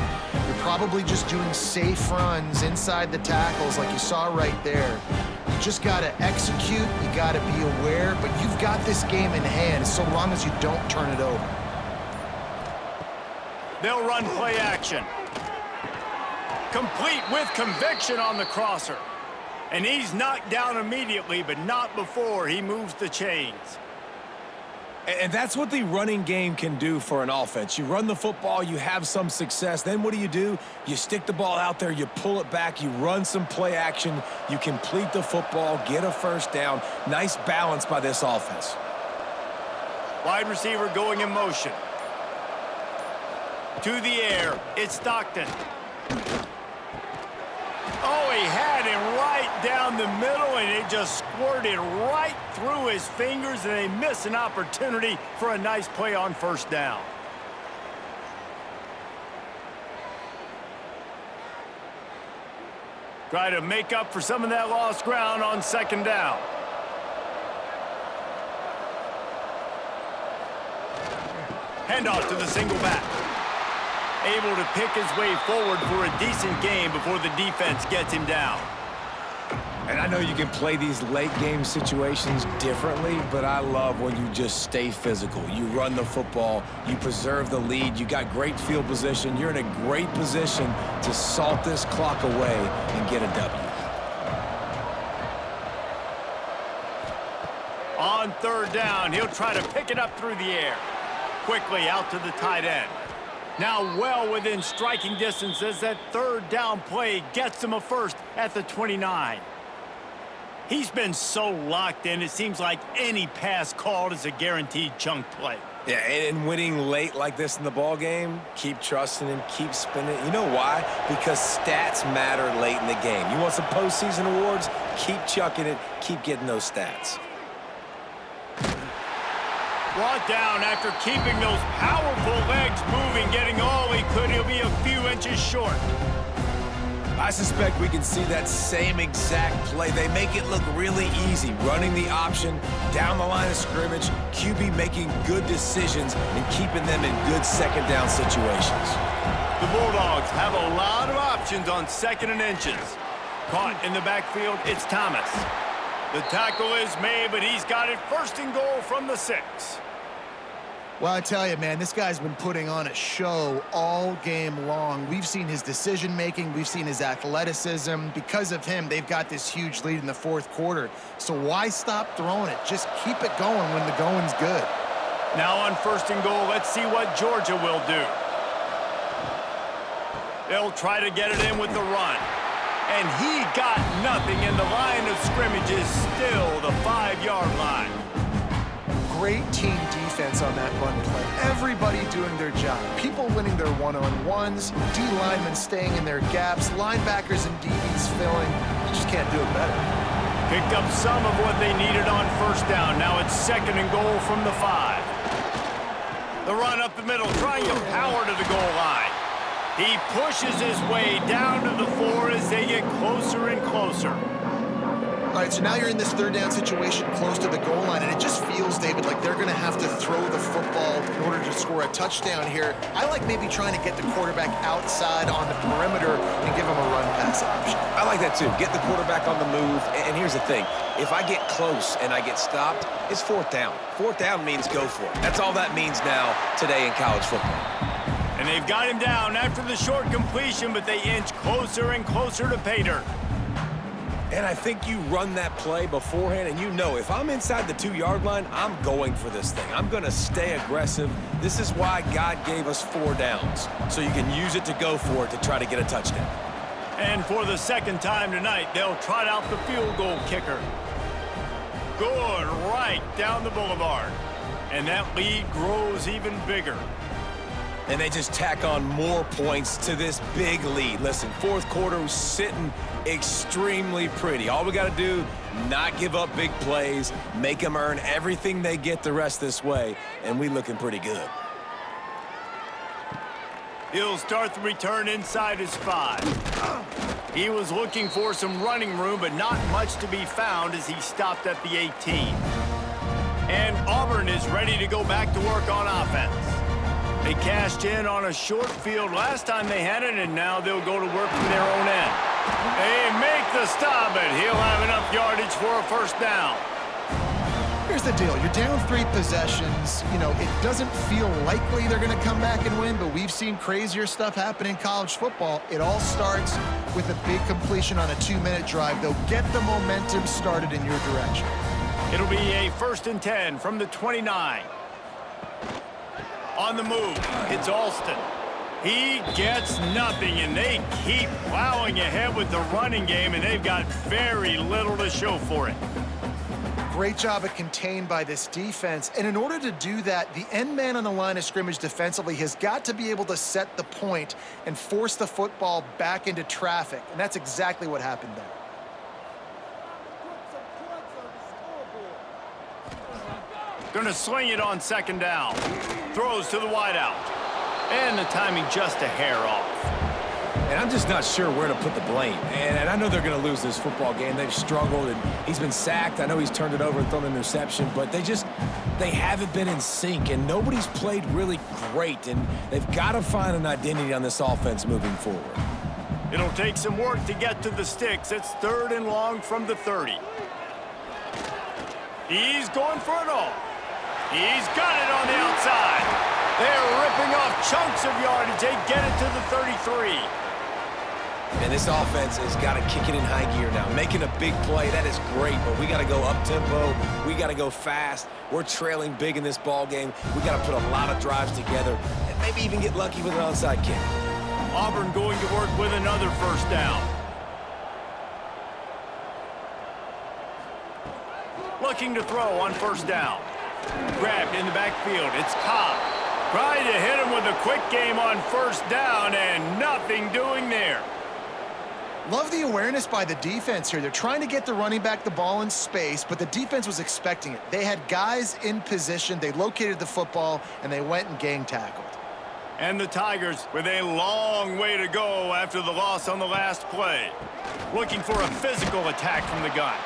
You're probably just doing safe runs inside the tackles like you saw right there. You just got to execute. You got to be aware, but you've got this game in hand so long as you don't turn it over. They'll run play action. Complete with conviction on the crosser. And he's knocked down immediately, but not before he moves the chains. And that's what the running game can do for an offense. You run the football, you have some success. Then what do? You stick the ball out there, you pull it back, you run some play action, you complete the football, get a first down. Nice balance by this offense. Wide receiver going in motion. To the air, it's Stockton. Oh, he had him right down the middle, and it just squirted right through his fingers, and they miss an opportunity for a nice play on first down. Try to make up for some of that lost ground on second down. Handoff to the single back. Able to pick his way forward for a decent game before the defense gets him down. And I know you can play these late game situations differently, but I love when you just stay physical. You run the football, you preserve the lead, you got great field position, you're in a great position to salt this clock away and get a W. On third down, he'll try to pick it up through the air. Quickly out to the tight end. Now well within striking distance as that third down play gets him a first at the 29. He's been so locked in, it seems like any pass called is a guaranteed chunk play. Yeah, and winning late like this in the ball game, keep trusting him, keep spinning. You know why? Because stats matter late in the game. You want some postseason awards? Keep chucking it, keep getting those stats. Brought down after keeping those powerful legs moving, getting all he could. He'll be a few inches short. I suspect we can see that same exact play. They make it look really easy, running the option down the line of scrimmage, QB making good decisions and keeping them in good second down situations. The Bulldogs have a lot of options on second and inches. Caught in the backfield, it's Thomas. The tackle is made, but he's got it first and goal from the 6. Well, I tell you, man, this guy's been putting on a show all game long. We've seen his decision-making. We've seen his athleticism. Because of him, they've got this huge lead in the fourth quarter. So why stop throwing it? Just keep it going when the going's good. Now on first and goal, let's see what Georgia will do. They'll try to get it in with the run. And he got nothing, and the line of scrimmage is still the 5-yard line. Great team defense on that run play. Everybody doing their job. People winning their one-on-ones, D linemen staying in their gaps, linebackers and DBs filling. You just can't do it better. Picked up some of what they needed on first down. Now it's second and goal from the 5. The run up the middle, trying to power to the goal line. He pushes his way down to the 4 as they get closer and closer. All right, so now you're in this third down situation close to the goal line, and it just feels, David, like they're going to have to throw the football in order to score a touchdown here. I like maybe trying to get the quarterback outside on the perimeter and give him a run-pass option. I like that, too. Get the quarterback on the move. And here's the thing. If I get close and I get stopped, it's fourth down. Fourth down means go for it. That's all that means now today in college football. And they've got him down after the short completion, but they inch closer and closer to pay dirt. And I think you run that play beforehand, and you know if I'm inside the 2-yard line, I'm going for this thing. I'm going to stay aggressive. This is why God gave us 4 downs, so you can use it to go for it to try to get a touchdown. And for the second time tonight, they'll trot out the field goal kicker. Good right down the boulevard. And that lead grows even bigger. And they just tack on more points to this big lead. Listen, fourth quarter was sitting extremely pretty. All we got to do, not give up big plays, make them earn everything they get the rest this way, and we looking pretty good. He'll start the return inside his 5. He was looking for some running room, but not much to be found as he stopped at the 18. And Auburn is ready to go back to work on offense. They cashed in on a short field last time they had it, and now they'll go to work from their own end. They make the stop, but he'll have enough yardage for a first down. Here's the deal. You're down 3 possessions. You know, it doesn't feel likely they're going to come back and win, but we've seen crazier stuff happen in college football. It all starts with a big completion on a 2-minute drive. They'll get the momentum started in your direction. It'll be a 1st and 10 from the 29. On the move, it's Alston. He gets nothing, and they keep plowing ahead with the running game, and they've got very little to show for it. Great job of contained by this defense. And in order to do that, the end man on the line of scrimmage defensively has got to be able to set the point and force the football back into traffic. And that's exactly what happened there. Gonna sling it on 2nd down. Throws to the wideout. And the timing just a hair off. And I'm just not sure where to put the blame. And I know they're going to lose this football game. They've struggled, and he's been sacked. I know he's turned it over and thrown an interception, but they haven't been in sync, and nobody's played really great, and they've got to find an identity on this offense moving forward. It'll take some work to get to the sticks. It's 3rd and long from the 30. He's going for it all. He's got it on the outside. They're ripping off chunks of yardage. They get it to the 33. And this offense has got to kick it in high gear now. Making a big play, that is great, but we got to go up-tempo. We got to go fast. We're trailing big in this ball game. We got to put a lot of drives together and maybe even get lucky with an onside kick. Auburn going to work with another 1st down. Looking to throw on 1st down. Grabbed in the backfield. It's Cobb. Trying to hit him with a quick game on 1st down, and nothing doing there. Love the awareness by the defense here. They're trying to get the running back the ball in space, but the defense was expecting it. They had guys in position. They located the football, and they went and gang tackled. And the Tigers with a long way to go after the loss on the last play. Looking for a physical attack from the gun.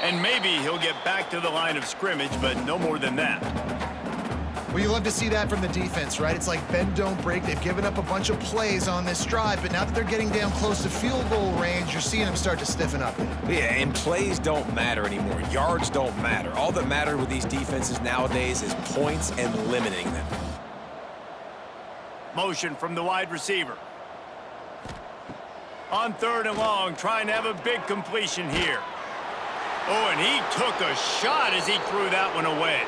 And maybe he'll get back to the line of scrimmage, but no more than that. Well, you love to see that from the defense, right? It's like bend, don't break. They've given up a bunch of plays on this drive, but now that they're getting down close to field goal range, you're seeing them start to stiffen up. Yeah, and plays don't matter anymore. Yards don't matter. All that matters with these defenses nowadays is points and limiting them. Motion from the wide receiver. On 3rd and long, trying to have a big completion here. Oh, and he took a shot as he threw that one away.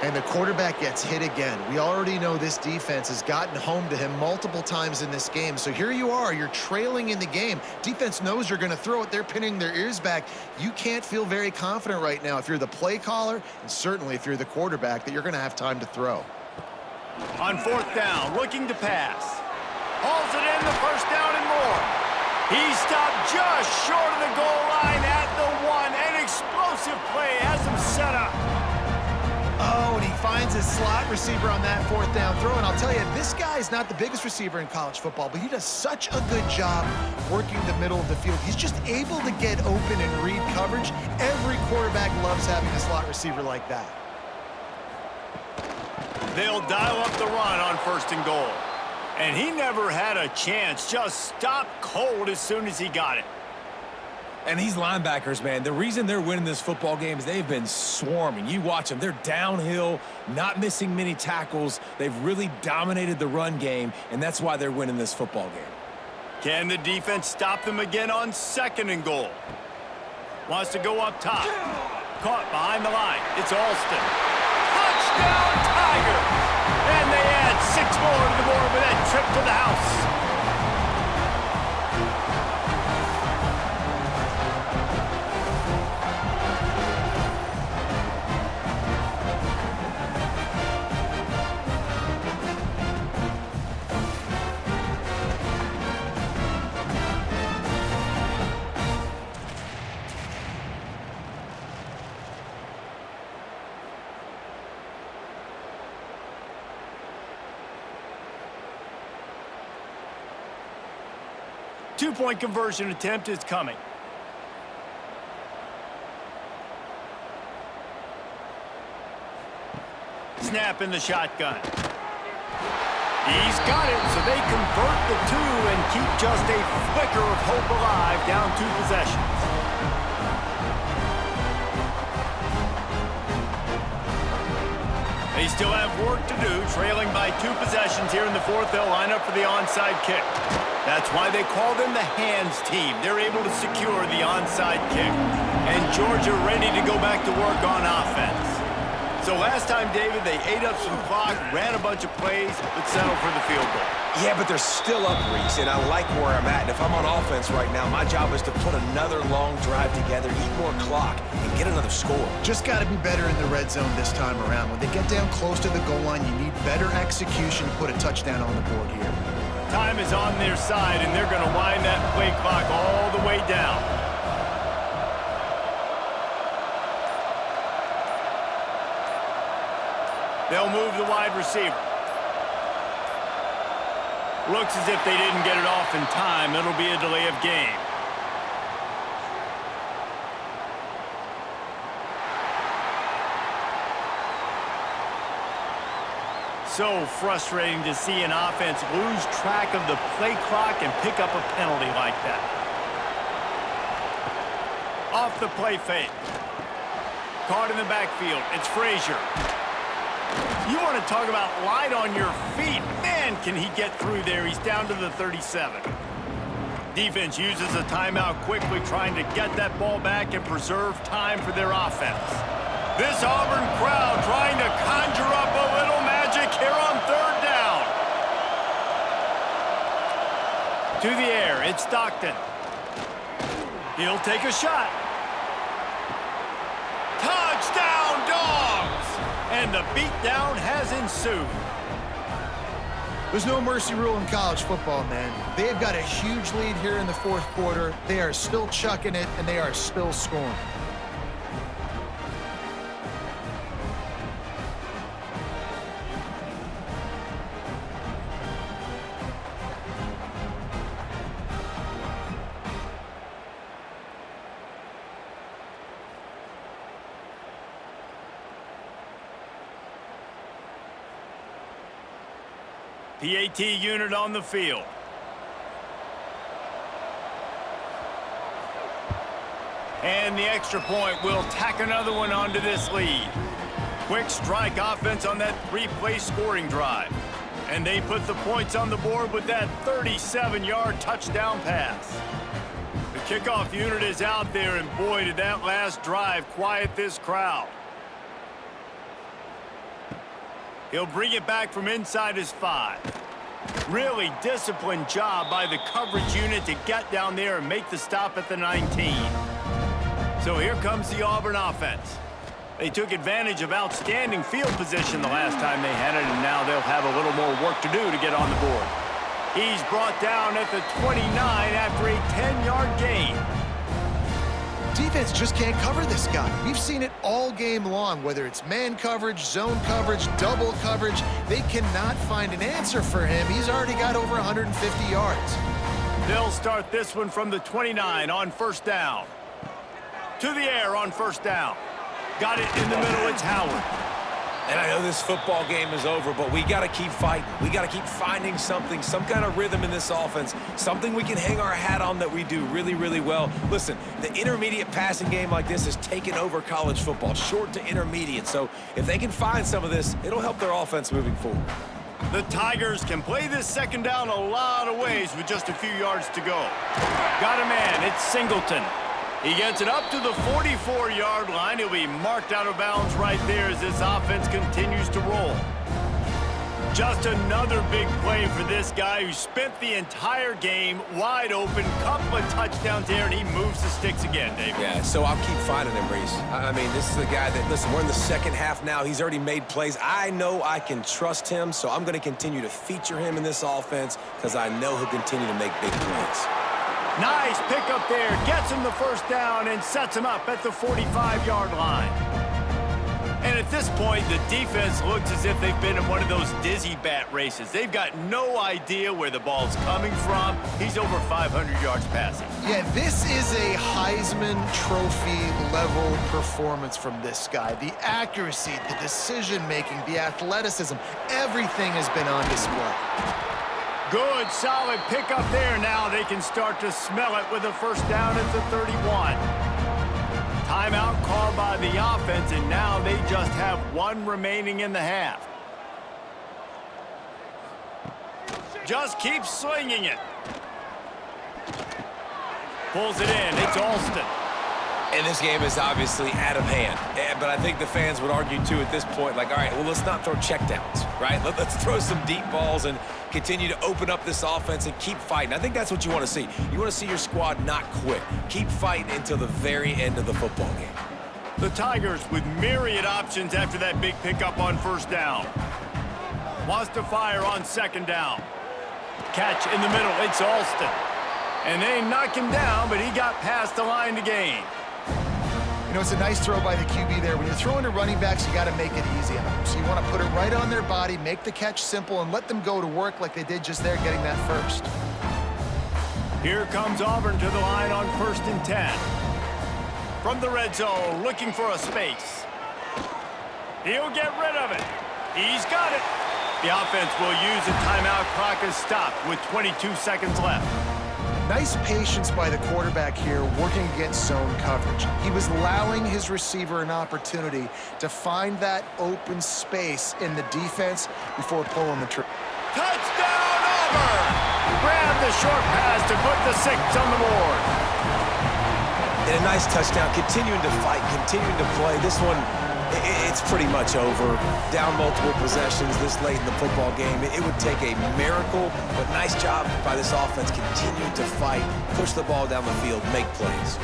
And the quarterback gets hit again. We already know this defense has gotten home to him multiple times in this game. So here you are, you're trailing in the game. Defense knows you're going to throw it. They're pinning their ears back. You can't feel very confident right now if you're the play caller, and certainly if you're the quarterback, that you're going to have time to throw. On 4th down, looking to pass. Hauls it in, the 1st down and more. He stopped just short of the goal line at the 1. An explosive play has him set up. Oh, and he finds his slot receiver on that 4th down throw. And I'll tell you, this guy's not the biggest receiver in college football, but he does such a good job working the middle of the field. He's just able to get open and read coverage. Every quarterback loves having a slot receiver like that. They'll dial up the run on 1st and goal. And he never had a chance. Just stopped cold as soon as he got it. And these linebackers, man, the reason they're winning this football game is they've been swarming. You watch them. They're downhill, not missing many tackles. They've really dominated the run game, and that's why they're winning this football game. Can the defense stop them again on 2nd and goal? Wants to go up top. Caught behind the line. It's Alston. Touchdown, Tigers! And they add 6 more to the board with that trip to the house. Two-point conversion attempt is coming. Snap in the shotgun. He's got it, so they convert the two and keep just a flicker of hope alive down 2 possessions. They still have work to do, trailing by 2 possessions here in the 4th. They'll line up for the onside kick. That's why they call them the hands team. They're able to secure the onside kick. And Georgia ready to go back to work on offense. So last time, David, they ate up some clock, ran a bunch of plays, but settled for the field goal. Yeah, but they're still up, Reese, and I like where I'm at. And if I'm on offense right now, my job is to put another long drive together, eat more clock, and get another score. Just got to be better in the red zone this time around. When they get down close to the goal line, you need better execution to put a touchdown on the board here. Time is on their side, and they're going to wind that play clock all the way down. They'll move the wide receiver. Looks as if they didn't get it off in time. It'll be a delay of game. So frustrating to see an offense lose track of the play clock and pick up a penalty like that. Off the play fake. Caught in the backfield. It's Frazier. You want to talk about light on your feet. Man, can he get through there. He's down to the 37. Defense uses a timeout quickly, trying to get that ball back and preserve time for their offense. This Auburn crowd trying to conjure up a little magic here on 3rd down. To the air, it's Stockton. He'll take a shot. Touchdown, Dogs! And the beatdown has ensued. There's no mercy rule in college football, man. They've got a huge lead here in the 4th quarter. They are still chucking it, and they are still scoring. PAT unit on the field. And the extra point will tack another one onto this lead. Quick strike offense on that 3-play scoring drive. And they put the points on the board with that 37-yard touchdown pass. The kickoff unit is out there, and boy, did that last drive quiet this crowd. He'll bring it back from inside his 5. Really disciplined job by the coverage unit to get down there and make the stop at the 19. So here comes the Auburn offense. They took advantage of outstanding field position the last time they had it, and now they'll have a little more work to do to get on the board. He's brought down at the 29 after a 10-yard gain. Defense just can't cover this guy. We've seen it all game long, whether it's man coverage, zone coverage, double coverage. They cannot find an answer for him. He's already got over 150 yards. They'll start this one from the 29 on 1st down. To the air on 1st down. Got it in the middle. It's Howard. And I know this football game is over, but we got to keep fighting. We got to keep finding something, some kind of rhythm in this offense, something we can hang our hat on that we do really, really well. Listen, the intermediate passing game like this has taken over college football, short to intermediate. So if they can find some of this, it'll help their offense moving forward. The Tigers can play this 2nd down a lot of ways with just a few yards to go. Got a man. It's Singleton. He gets it up to the 44-yard line. He'll be marked out of bounds right there as this offense continues to roll. Just another big play for this guy who spent the entire game wide open. Couple of touchdowns there, and he moves the sticks again, David. Yeah, so I'll keep finding him, Reese. I mean, this is the guy that, listen, we're in the 2nd half now. He's already made plays. I know I can trust him, so I'm going to continue to feature him in this offense because I know he'll continue to make big plays. Nice pickup there. Gets him the 1st down and sets him up at the 45-yard line. And And at this point, the defense looks as if they've been in one of those dizzy bat races. They've got no idea where the ball's coming from. He's over 500 yards passing. Yeah, this is a Heisman Trophy level performance from this guy. The accuracy, the decision-making, the athleticism, everything has been on display. Good, solid pickup there. Now they can start to smell it with a first down at the 31. Timeout called by the offense, and now they just have one remaining in the half. Just keep slinging it. Pulls it in. It's Alston. And this game is obviously out of hand. But I think the fans would argue, too, at this point, like, all right, well, let's not throw checkdowns, right? Let's throw some deep balls and continue to open up this offense and keep fighting. I think that's what you want to see. You want to see your squad not quit. Keep fighting until the very end of the football game. The Tigers with myriad options after that big pickup on first down. Wants to fire on second down. Catch in the middle. It's Alston. And they knock him down, but he got past the line to gain. You know, it's a nice throw by the QB there. When you're throwing to running backs, you got to make it easy on them. So you want to put it right on their body, make the catch simple, and let them go to work like they did just there, getting that first. Here comes Auburn to the line on 1st and 10. From the red zone, looking for a space. He'll get rid of it. He's got it. The offense will use a timeout. Clock is stopped with 22 seconds left. Nice patience by the quarterback here, working against zone coverage. He was allowing his receiver an opportunity to find that open space in the defense before pulling the trigger. Touchdown, Auburn! Grab the short pass to put the 6 on the board. And a nice touchdown, continuing to fight, continuing to play. This one, it's pretty much over. Down multiple possessions this late in the football game. It would take a miracle, but nice job by this offense continuing to fight, push the ball down the field, make plays.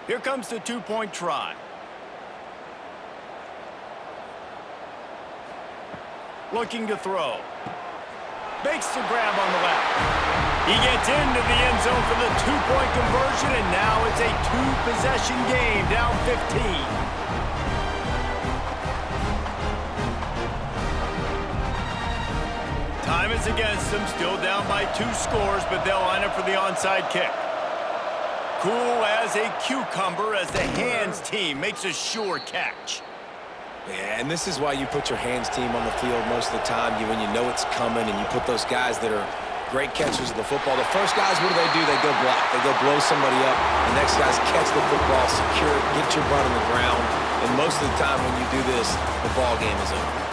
Here comes the two-point try. Looking to throw. Makes the grab on the left. He gets into the end zone for the two-point conversion, and now it's a two-possession game, down 15. Time is against them, still down by 2 scores, but they'll line up for the onside kick. Cool as a cucumber as the hands team makes a sure catch. Yeah, and this is why you put your hands team on the field most of the time, when you know it's coming, and you put those guys that are great catchers of the football. The first guys, what do? They go block. They go blow somebody up. The next guys catch the football, secure it, get your butt on the ground. And most of the time when you do this, the ball game is over.